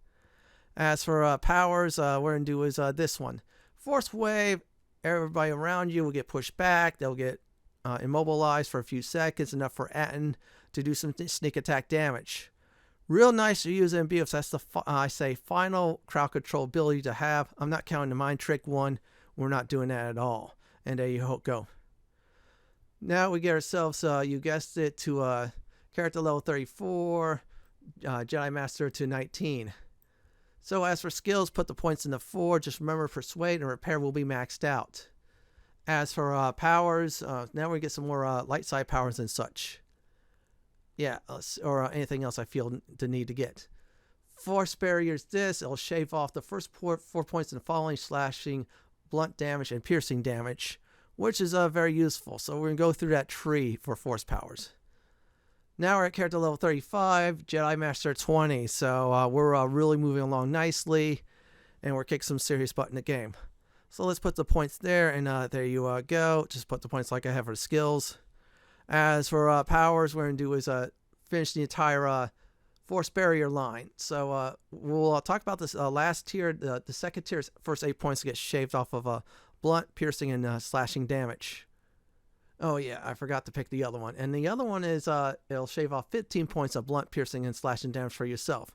S1: As for powers, what we're going to do is this one. Force Wave. Everybody around you will get pushed back. They'll get immobilized for a few seconds, enough for Atten to do some sneak attack damage. Real nice to use in BFs. That's the, I say, final crowd control ability to have. I'm not counting the mind trick one. We're not doing that at all. And there you go. Now we get ourselves, you guessed it, to character level 34, Jedi Master to 19. So as for skills, put the points in the 4. Just remember, Persuade and Repair will be maxed out. As for powers, now we get some more light side powers and such. Yeah, or anything else I feel the need to get. Force Barrier's this. It'll shave off the first 4 points in the following: slashing, blunt damage, and piercing damage, which is very useful. So we're going to go through that tree for force powers. Now we're at character level 35, Jedi Master 20. So we're really moving along nicely, and we're kicking some serious butt in the game. So let's put the points there, and there you go. Just put the points like I have for the skills. As for powers, what we're going to do is finish the entire force barrier line. So we'll talk about this last tier. The second tier's first 8 points get shaved off of blunt, piercing, and slashing damage. Oh yeah, I forgot to pick the other one. And the other one is it'll shave off 15 points of blunt, piercing, and slashing damage for yourself.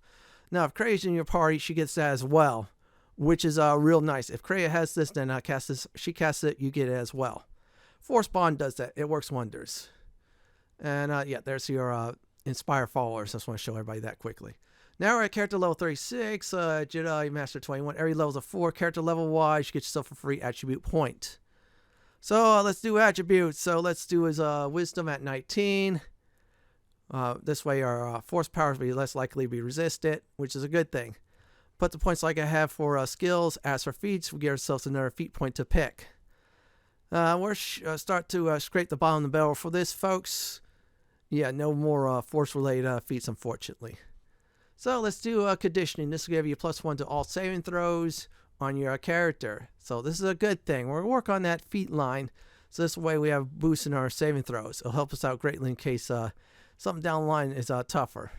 S1: Now, if Krea's in your party, she gets that as well, which is real nice. If Krea has this, then she casts it, you get it as well. Force Bond does that. It works wonders. And yeah, there's your Inspire followers. I just want to show everybody that quickly. Now we're at character level 36, Jedi Master 21. Every level's a 4. Character level wise, you get yourself a free attribute point. So let's do attributes. So let's do his wisdom at 19. This way our force powers will be less likely to be resisted, which is a good thing. Put the points like I have for skills. As for feats, we get ourselves another feat point to pick. We're start to scrape the bottom of the barrel for this, folks. Yeah, no more force-related feats, unfortunately. So let's do conditioning. This will give you +1 to all saving throws on your character. So this is a good thing. We're going to work on that feat line. So this way we have boost in our saving throws. It'll help us out greatly in case something down the line is tougher.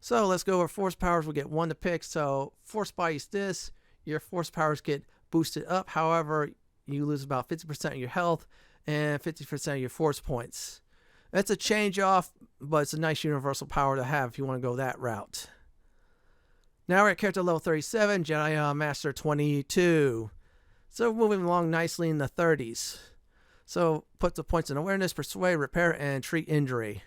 S1: So let's go over force powers. We'll get 1 to pick. So force body is this. Your force powers get boosted up. However, you lose about 50% of your health and 50% of your force points. It's a change off, but it's a nice universal power to have if you want to go that route. Now we're at character level 37, Jedi Master 22. So we're moving along nicely in the 30s. So put the points in awareness, persuade, repair, and treat injury.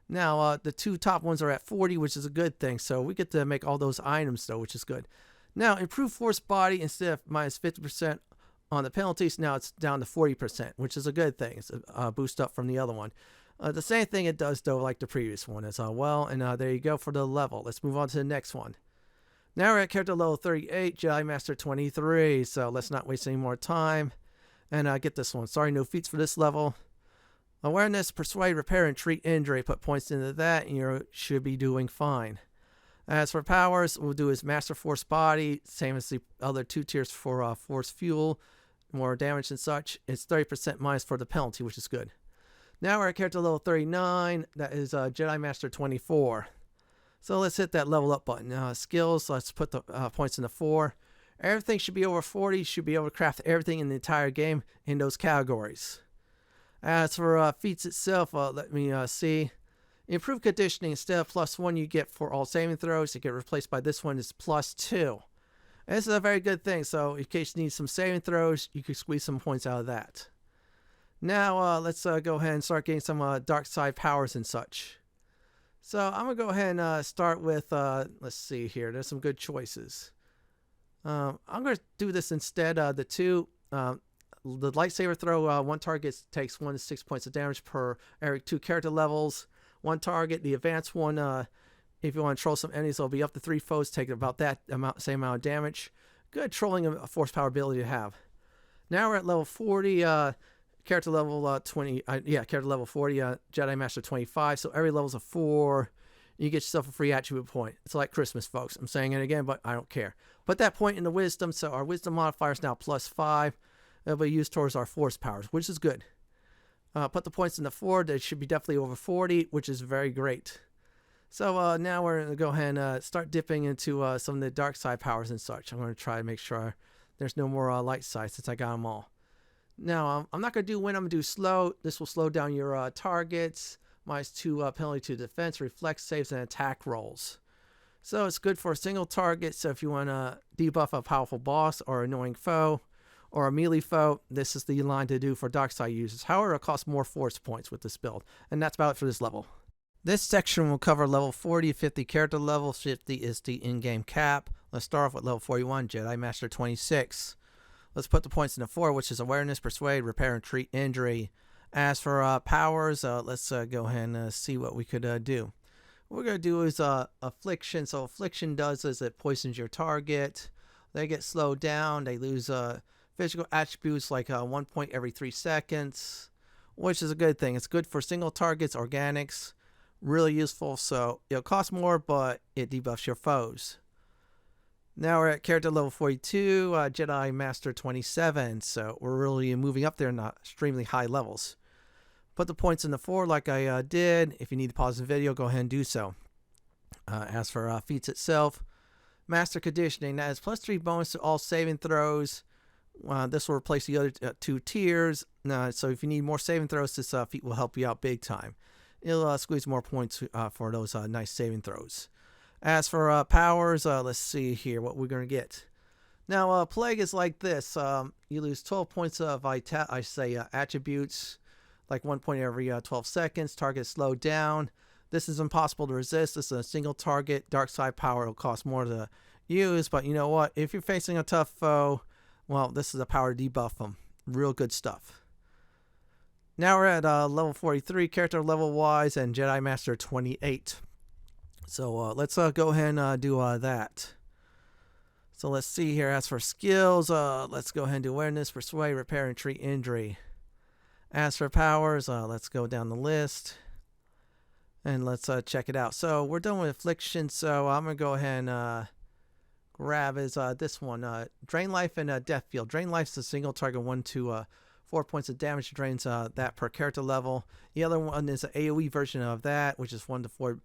S1: Now the 2 top ones are at 40, which is a good thing. So we get to make all those items though, which is good. Now improve force body instead of minus 50% on the penalties. Now it's down to 40%, which is a good thing. It's a boost up from the other one. The same thing it does though, like the previous one as well. And there you go for the level. Let's move on to the next one. Now we're at character level 38, Jedi Master 23. So let's not waste any more time and get this one. Sorry, no feats for this level. Awareness, persuade, repair, and treat injury. Put points into that and you should be doing fine. As for powers, we'll do his Master Force Body, same as the other 2 tiers for Force Fuel, more damage and such. It's 30% minus for the penalty, which is good. Now we're at character level 39. That is Jedi Master 24. So let's hit that level up button. Skills, let's put the points in the 4. Everything should be over 40. Should be able to craft everything in the entire game in those categories. As for feats itself, let me see. Improved conditioning, instead of +1 you get for all saving throws, you get replaced by this one is +2. And this is a very good thing. So in case you need some saving throws, you can squeeze some points out of that. Now let's go ahead and start getting some dark side powers and such. So I'm going to go ahead and start with, let's see here. There's some good choices. I'm going to do this instead. The 2, the lightsaber throw, 1 target takes 1 to 6 points of damage per every 2 character levels. 1 target. The advanced one, if you want to troll some enemies, it'll be up to 3 foes, taking about that same amount of damage. Good trolling force power ability to have. Now we're at level 40. Character level 20, character level 40, Jedi Master 25. So every level's a 4. You get yourself a free attribute point. It's like Christmas, folks. I'm saying it again, but I don't care. Put that point in the wisdom. So our wisdom modifier is now +5. It'll be used towards our force powers, which is good. Put the points in the 4. They should be definitely over 40, which is very great. So now we're going to go ahead and start dipping into some of the dark side powers and such. I'm going to try to make sure there's no more light side since I got them all. Now, I'm not going to do when I'm going to do slow. This will slow down your targets. -2 penalty to defense, reflex saves, and attack rolls. So it's good for a single target. So if you want to debuff a powerful boss or annoying foe, or a melee foe, this is the line to do for dark side users. However, it costs more force points with this build, and that's about it for this level. This section will cover level 40 to 50 character levels. 50 is the in-game cap. Let's start off with level 41, Jedi Master 26. Let's put the points into 4, which is awareness, persuade, repair, and treat injury. As for powers, let's go ahead and see what we could do. What we're going to do is affliction. So affliction does is it poisons your target. They get slowed down. They lose physical attributes like 1 point every 3 seconds, which is a good thing. It's good for single targets, organics. Really useful. So it'll cost more, but it debuffs your foes. Now we're at character level 42, Jedi Master 27. So we're really moving up there in extremely high levels. Put the points in the 4 like I did. If you need to pause the video, go ahead and do so. As for feats itself, Master Conditioning. That is +3 bonus to all saving throws. This will replace the other 2 tiers. So if you need more saving throws, this feat will help you out big time. It'll squeeze more points for those nice saving throws. As for powers, let's see here what we're going to get. Now, Plague is like this. You lose 12 points of attributes, like 1 point every 12 seconds. Target slowed down. This is impossible to resist. This is a single target. Dark side power will cost more to use, but you know what? If you're facing a tough foe, well, this is a power to debuff them. Real good stuff. Now we're at level 43, character level wise, and Jedi Master 28. So let's go ahead and do that. So let's see here. As for skills, let's go ahead and do awareness, persuade, repair, and treat injury. As for powers, let's go down the list. And let's check it out. So we're done with affliction. So I'm going to go ahead and grab this one. Drain life and death field. Drain life is a single target 1 to 4 points of damage. Drains that per character level. The other one is an AoE version of that, which is 1 to 4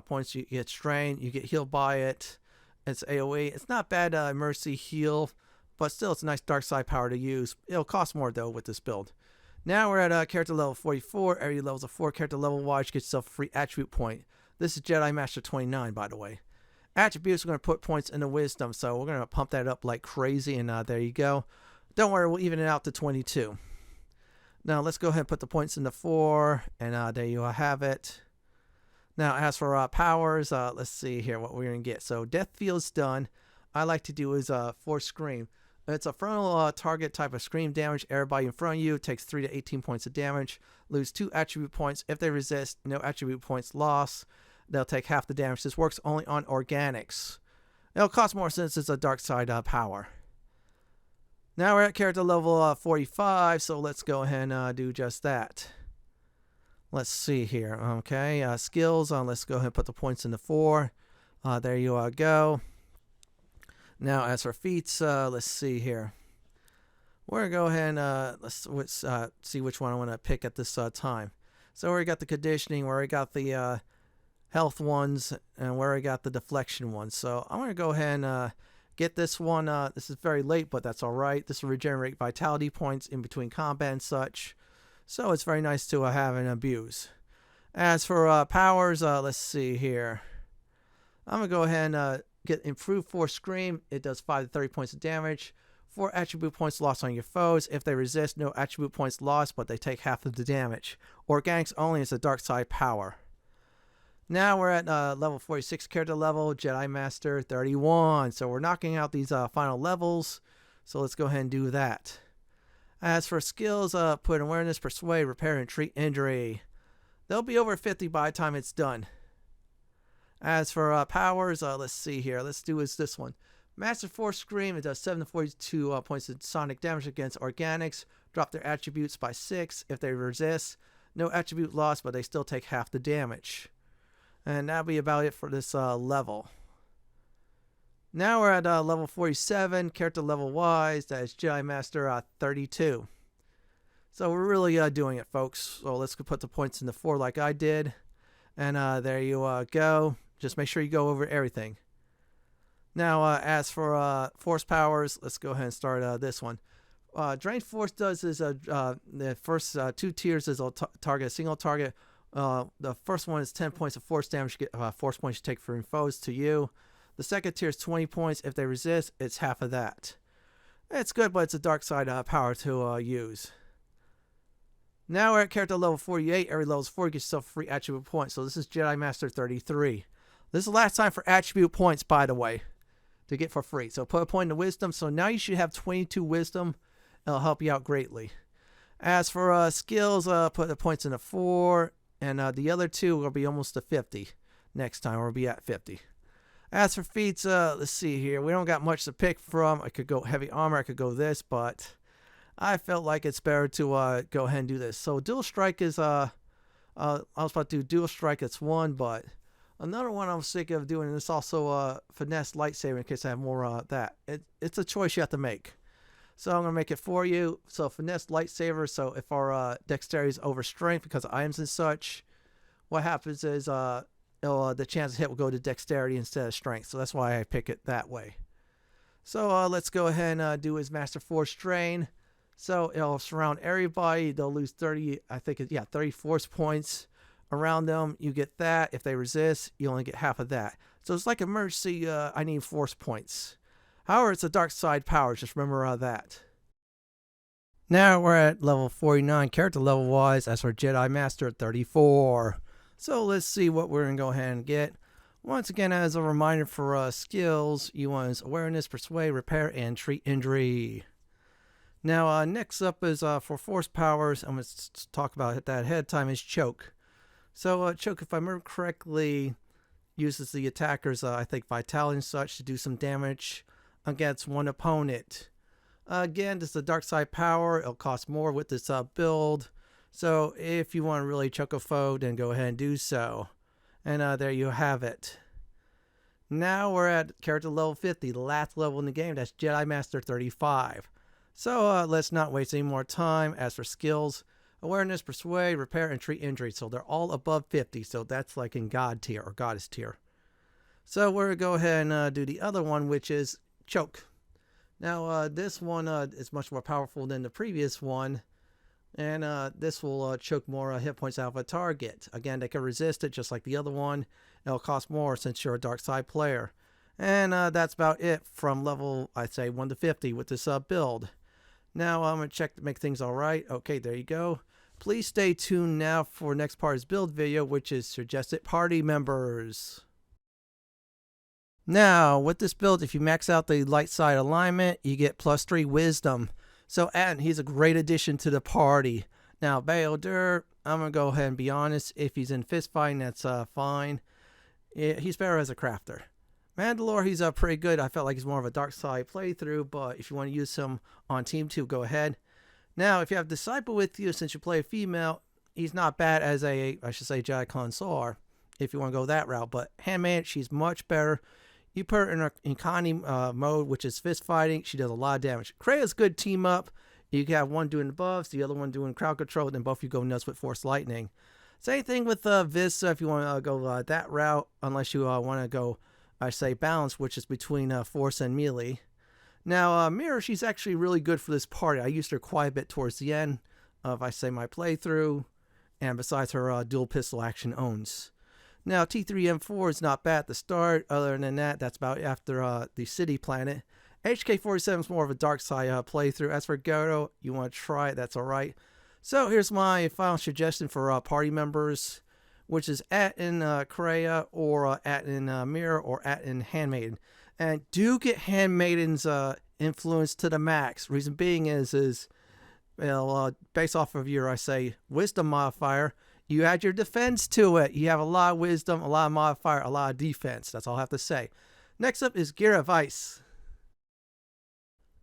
S1: points. You get strained. You get healed by it. It's AoE. It's not bad mercy heal, but still it's a nice dark side power to use. It'll cost more though with this build. Now we're at character level 44. Every level's a 4 character level wise. You get yourself a free attribute point. This is Jedi Master 29, by the way. Attributes, we're going to put points into wisdom, so we're going to pump that up like crazy, and there you go. Don't worry, we'll even it out to 22. Now let's go ahead and put the points into 4, and there you have it. Now as for powers, let's see here what we're going to get. So death field's done. I like to do is force scream. It's a frontal target type of scream damage. Everybody in front of you takes 3 to 18 points of damage. Lose 2 attribute points. If they resist, no attribute points lost. They'll take half the damage. This works only on organics. It'll cost more since it's a dark side power. Now we're at character level 45, so let's go ahead and do just that. Let's see here. Okay, skills. Let's go ahead and put the points into 4. There you go. Now, as for feats, let's see here. We're going to go ahead and let's see which one I want to pick at this time. So we got the conditioning, where we got the health ones, and where we got the deflection ones. So I'm going to go ahead and get this one. This is very late, but that's all right. This will regenerate vitality points in between combat and such. So it's very nice to have and abuse. As for powers, let's see here. I'm going to go ahead and get improved force scream. It does 5 to 30 points of damage. 4 attribute points lost on your foes. If they resist, no attribute points lost, but they take half of the damage. Organics only is a dark side power. Now we're at level 46 character level, Jedi Master 31. So we're knocking out these final levels. So let's go ahead and do that. As for skills, put awareness, persuade, repair, and treat injury. They'll be over 50 by the time it's done. As for powers, let's see here. Let's do this one. Master Force Scream. It does 7 to 42 points of sonic damage against organics. Drop their attributes by 6. If they resist, no attribute lost, but they still take half the damage. And that'll be about it for this level. Now we're at level 47, character level wise. That is Jedi Master 32. So we're really doing it, folks. So let's put the points into 4 like I did. And there you go. Just make sure you go over everything. Now, as for force powers, let's go ahead and start this one. Drain Force does is the first 2 tiers is a target a single target. The first one is 10 points of force damage. Force points you take from foes to you. The second tier is 20 points. If they resist, it's half of that. It's good, but it's a dark side power to use. Now we're at character level 48. Every level is 4, you get yourself a free attribute point. So this is Jedi Master 33. This is the last time for attribute points, by the way, to get for free. So put a point into wisdom. So now you should have 22 wisdom. It'll help you out greatly. As for skills, put the points into 4. And the other 2 will be almost to 50 next time. We'll be at 50. As for feats, let's see here. We don't got much to pick from. I could go heavy armor. I could go this, but I felt like it's better to go ahead and do this. So dual strike is, I was about to do dual strike. It's 1, but another one I was thinking of doing is also finesse lightsaber in case I have more of that. It's a choice you have to make. So I'm going to make it for you. So finesse lightsaber. So if our dexterity is over strength because of items and such, what happens is the chance of hit will go to dexterity instead of strength. So that's why I pick it that way. So let's go ahead and do his Master Force Drain. So it'll surround everybody. They'll lose 30, I think, 30 force points around them. You get that. If they resist, you only get half of that. So it's like emergency, I need force points. However, it's a dark side power. Just remember that. Now we're at level 49, character level wise, as for Jedi Master 34. So let's see what we're going to go ahead and get. Once again, as a reminder for skills, you want awareness, persuade, repair, and treat injury. Now, next up is for force powers. I'm going to talk about that ahead of time is choke. So choke, if I remember correctly, uses the attacker's, I think, vitality and such to do some damage against one opponent. Again, this is a dark side power. It'll cost more with this build. So if you want to really choke a foe, then go ahead and do so. And there you have it. Now we're at character level 50, the last level in the game. That's Jedi Master 35. So let's not waste any more time. As for skills, awareness, persuade, repair, and treat injury. So they're all above 50. So that's like in God tier or Goddess tier. So we're going to go ahead and do the other one, which is choke. Now this one is much more powerful than the previous one. And this will choke more hit points out of a target. Again, they can resist it just like the other one. It'll cost more since you're a dark side player. And that's about it from level, I'd say, 1 to 50 with this build. Now I'm going to check to make things all right. Okay, there you go. Please stay tuned now for next part's build video, which is suggested party members. Now, with this build, if you max out the light side alignment, you get +3 wisdom. So, and he's a great addition to the party. Now, Bail-Dur, I'm going to go ahead and be honest. If he's in fist fighting, that's fine. He's better as a crafter. Mandalore, he's pretty good. I felt like he's more of a dark side playthrough, but if you want to use him on Team 2, go ahead. Now, if you have Disciple with you, since you play a female, he's not bad as a, I should say, Jedi Consular, if you want to go that route. But Handmaiden, she's much better. You put her in her economy mode, which is fist fighting. She does a lot of damage. Krea's good team up. You can have one doing the buffs, the other one doing crowd control, then both of you go nuts with Force Lightning. Same thing with Vista if you want to go that route, unless you want to go, I say, balance, which is between Force and melee. Now, Mirror, she's actually really good for this party. I used her quite a bit towards the end of, I say, my playthrough, and besides her dual pistol action owns. Now, T3M4 is not bad at the start. Other than that, that's about after the city planet. HK47 is more of a dark side playthrough. As for KotOR, you want to try it, that's all right. So here's my final suggestion for party members, which is in Krea or in Mirror or in Handmaiden. And do get Handmaiden's influence to the max. Reason being is well, based off of your, I say, wisdom modifier, you add your defense to it. You have a lot of wisdom, a lot of modifier, a lot of defense. That's all I have to say. Next up is Gear of Ice.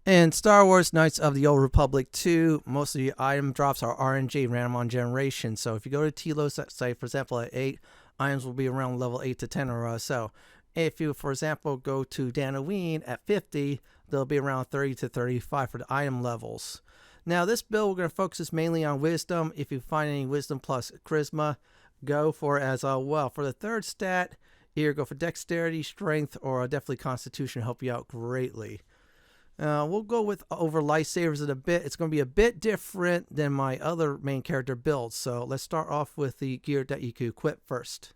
S1: In Star Wars Knights of the Old Republic 2, most of the item drops are RNG, random on generation. So if you go to Telos, say for example at 8, items will be around level 8 to 10 or so. If you, for example, go to Dantooine at 50, they'll be around 30 to 35 for the item levels. Now this build, we're going to focus mainly on wisdom. If you find any wisdom plus charisma, go for it as well. For the third stat, either go for dexterity, strength, or definitely constitution, help you out greatly. We'll go with over lightsabers in a bit. It's going to be a bit different than my other main character builds. So let's start off with the gear that you can equip first.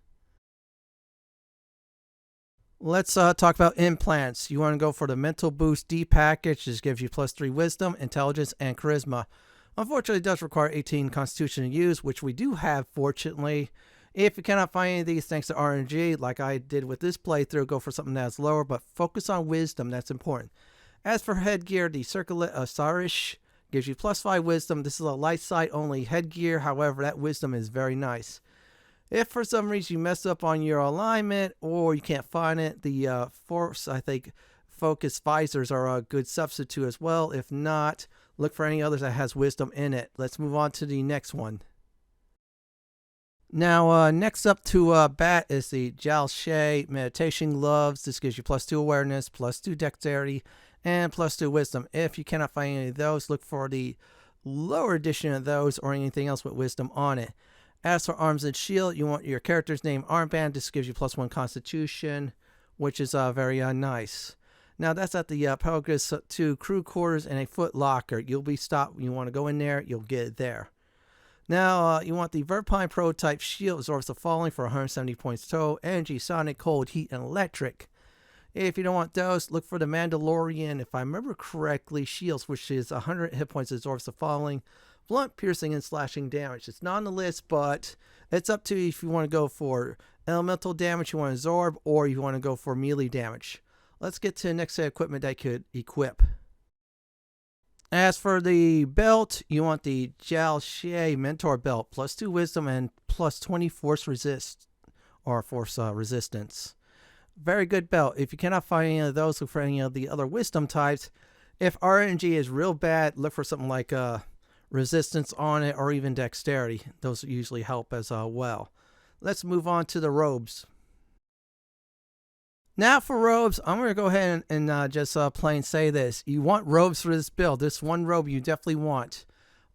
S1: Let's talk about implants. You want to go for the Mental Boost D package. This gives you +3 wisdom, intelligence, and charisma. Unfortunately, it does require 18 constitution to use, which we do have, fortunately. If you cannot find any of these thanks to RNG, like I did with this playthrough, go for something that's lower, but focus on wisdom. That's important. As for headgear, the Circlet Sarish gives you +5 wisdom. This is a light side only headgear. However, that wisdom is very nice. If for some reason you mess up on your alignment or you can't find it, the Force, I think, focus visors are a good substitute as well. If not, look for any others that has wisdom in it. Let's move on to the next one. Now, next up to bat is the Jalshay Meditation Gloves. This gives you +2 awareness, +2 dexterity, and +2 wisdom. If you cannot find any of those, look for the lower edition of those or anything else with wisdom on it. As for arms and shield, you want your character's name armband. This gives you +1 constitution, which is very nice. Now, that's at the Pelgus 2 crew quarters and a foot locker. You'll be stopped. You want to go in there, you'll get it there. Now, you want the Verpine prototype shield, absorbs the falling for 170 points total, energy, sonic, cold, heat, and electric. If you don't want those, look for the Mandalorian, if I remember correctly, shields, which is 100 hit points, absorbs the falling, blunt, piercing, and slashing damage. It's not on the list, but it's up to you if you want to go for elemental damage you want to absorb, or you want to go for melee damage. Let's get to the next set of equipment that I could equip. As for the belt, you want the Jalshay Mentor Belt, +2 wisdom and +20 force resist, or force resistance. Very good belt. If you cannot find any of those, look for any of the other wisdom types. If RNG is real bad, look for something like resistance on it or even dexterity. Those usually help as well. Let's move on to the robes. Now for robes, I'm going to go ahead and just plain say this. You want robes for this build. This one robe you definitely want.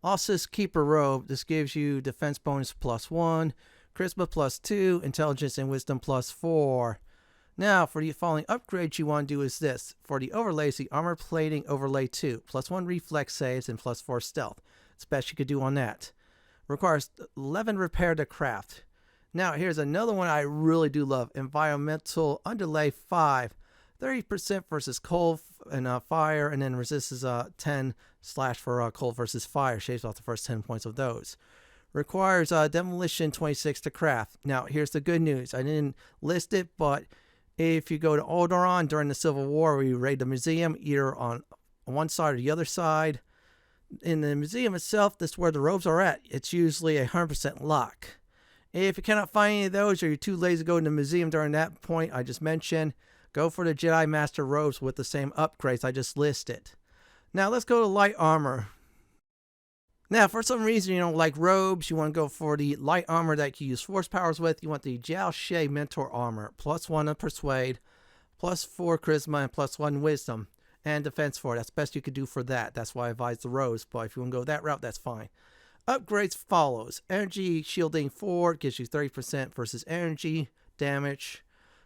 S1: Ossus Keeper robe. This gives you defense bonus +1, charisma +2, intelligence and wisdom +4. Now for the following upgrades you want to do is this. For the overlays, the armor plating overlay 2, +1 reflex saves and +4 stealth. It's best you could do on that. Requires 11 repair to craft. Now, here's another one I really do love. Environmental Underlay 5. 30% versus cold and fire, and then resists 10 slash for cold versus fire. Shaves off the first 10 points of those. Requires demolition 26 to craft. Now, here's the good news. I didn't list it, but if you go to Alderaan during the Civil War, where you raid the museum, either on one side or the other side, in the museum itself, this is where the robes are at. It's usually a 100% lock. If you cannot find any of those, or you're too lazy to go in the museum during that point I just mentioned, go for the Jedi Master robes with the same upgrades I just listed. Now let's go to light armor. Now for some reason you don't like robes, you want to go for the light armor that you use force powers with. You want the Jalshay Mentor armor, +1 on persuade, +4 charisma, and +1 wisdom, and defense 4. That's best you could do for that. That's why I advise the robes, but if you want to go that route, that's fine. Upgrades follows. Energy shielding 4 gives you 30% versus energy damage.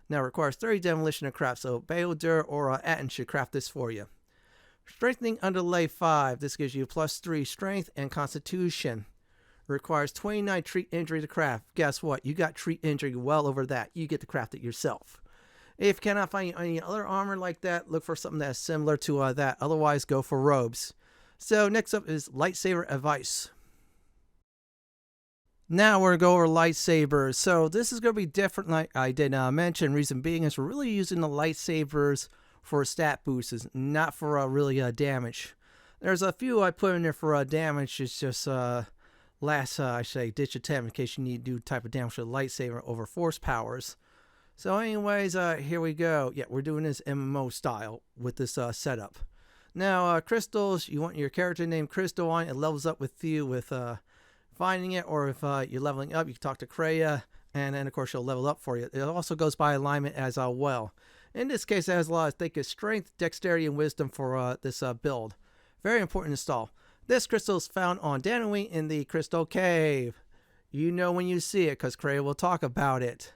S1: Now requires 30 demolition to craft, so Baeldur or Atten should craft this for you. Strengthening Underlay 5. This gives you +3 strength and constitution. Requires 29 treat injury to craft. Guess what? You got treat injury well over that. You get to craft it yourself. If you cannot find any other armor like that, look for something that's similar to that. Otherwise, go for robes. So next up is Lightsaber Advice. Now we're going to go over lightsabers. So this is going to be different like I did mention. Reason being is we're really using the lightsabers for stat boosts, not for really damage. There's a few I put in there for damage. It's just last, I say, ditch attempt in case you need to do type of damage with a lightsaber over force powers. So anyways, here we go. Yeah, we're doing this MMO style with this setup. Now, crystals, you want your character named Crystal on it. It levels up with you with finding it, or if you're leveling up, you can talk to Kreia, and then of course she'll level up for you. It also goes by alignment as well. In this case, it has a lot of thickest strength, dexterity, and wisdom for this build. Very important to install. This crystal is found on Dantooine in the Crystal Cave. You know when you see it, because Kreia will talk about it.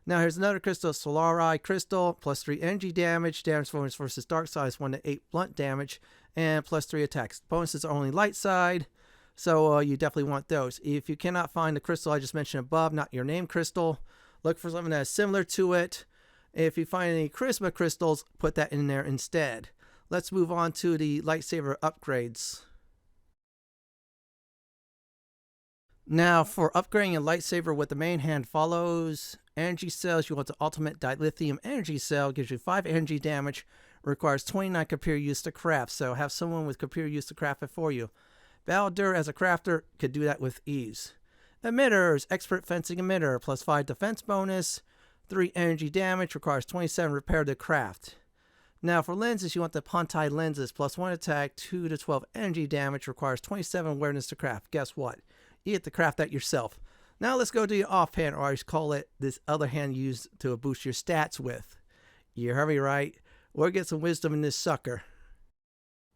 S1: Now here's another crystal, Solari Crystal, +3 energy damage, damage bonus versus dark side is 1 to 8 blunt damage, and +3 attacks. Bonuses are only light side. So you definitely want those. If you cannot find the crystal I just mentioned above, not your name crystal, look for something that is similar to it. If you find any charisma crystals, put that in there instead. Let's move on to the lightsaber upgrades. Now, for upgrading a lightsaber with the main hand follows energy cells, you want the ultimate dilithium energy cell, gives you 5 energy damage, requires 29 computer use to craft, so have someone with computer use to craft it for you. Baldur, as a crafter, could do that with ease. Emitters, expert fencing emitter, plus 5 defense bonus, 3 energy damage, requires 27 repair to craft. Now for lenses, you want the Pontai lenses, plus 1 attack, 2 to 12 energy damage, requires 27 awareness to craft. Guess what? You get to craft that yourself. Now let's go to your offhand, or I just call it this other hand used to boost your stats with. You heard me right? We'll get some wisdom in this sucker.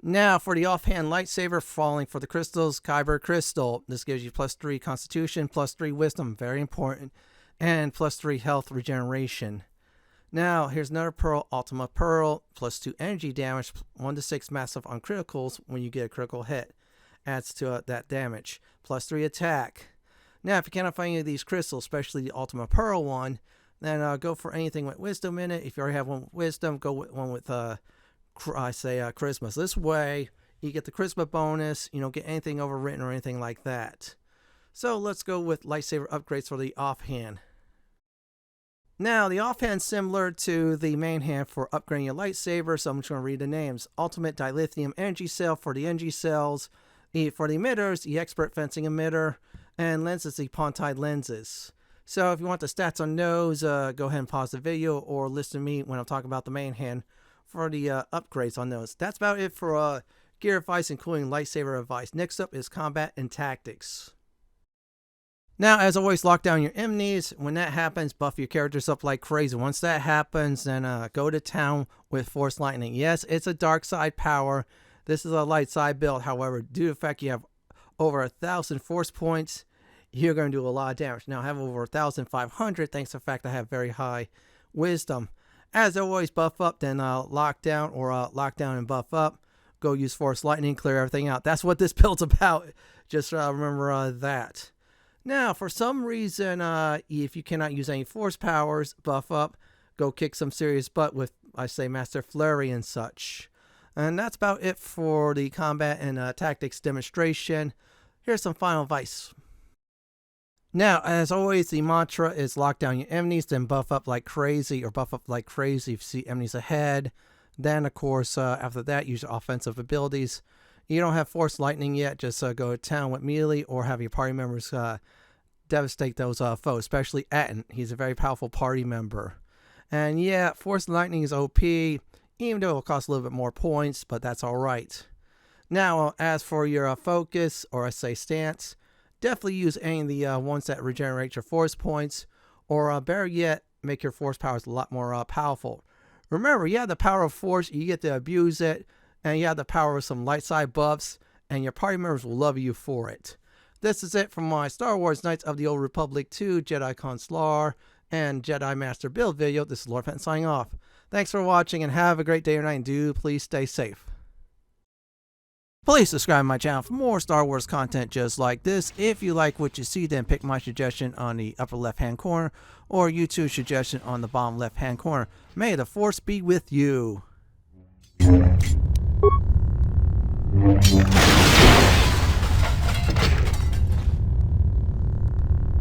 S1: Now for the offhand lightsaber, falling for the crystals, Kyber Crystal. This gives you plus 3 constitution, plus 3 wisdom, very important, and plus 3 health regeneration. Now here's another pearl, Ultima Pearl, plus 2 energy damage, 1 to 6 massive on criticals when you get a critical hit. Adds to that damage, plus 3 attack. Now if you cannot find any of these crystals, especially the Ultima Pearl one, then go for anything with wisdom in it. If you already have one with wisdom, go with one with charisma. So this way you get the charisma bonus, you don't get anything overwritten or anything like that. So let's go with lightsaber upgrades for the offhand. Now the offhand's similar to the main hand for upgrading your lightsaber, so I'm just going to read the names. Ultimate dilithium energy cell for the energy cells. For the emitters, the expert fencing emitter, and lenses, the Pontai lenses. So if you want the stats on those, go ahead and pause the video or listen to me when I'm talking about the main hand for the upgrades on those. That's about it for gear advice, including lightsaber advice. Next up is combat and tactics. Now, as always, lock down your enemies. When that happens, buff your characters up like crazy. Once that happens, then go to town with Force Lightning. Yes, it's a dark side power. This is a light side build. However, due to the fact you have over 1,000 force points, you're going to do a lot of damage. Now I have over 1,500 thanks to the fact I have very high wisdom. As always, buff up, then lock down, or lock down and buff up. Go use Force Lightning, clear everything out. That's what this build's about. Just remember that. Now, for some reason, if you cannot use any force powers, buff up. Go kick some serious butt with, I say, Master Flurry and such. And that's about it for the combat and tactics demonstration. Here's some final advice. Now, as always, the mantra is lock down your enemies, then buff up like crazy, or buff up like crazy if you see enemies ahead. Then, of course, after that, use your offensive abilities. You don't have Force Lightning yet, just go to town with melee, or have your party members devastate those foes, especially Atten. He's a very powerful party member. And yeah, Force Lightning is OP, even though it'll cost a little bit more points, but that's alright. Now, as for your focus, or I say stance, definitely use any of the ones that regenerate your force points, or better yet, make your force powers a lot more powerful. Remember, you have the power of force, you get to abuse it, and you have the power of some light side buffs, and your party members will love you for it. This is it from my Star Wars Knights of the Old Republic 2 Jedi Consular and Jedi Master build video. This is Lord Fenton signing off. Thanks for watching, and have a great day or night, and do please stay safe. Please subscribe to my channel for more Star Wars content just like this. If you like what you see, then pick my suggestion on the upper left hand corner, or YouTube's suggestion on the bottom left hand corner. May the Force be with you.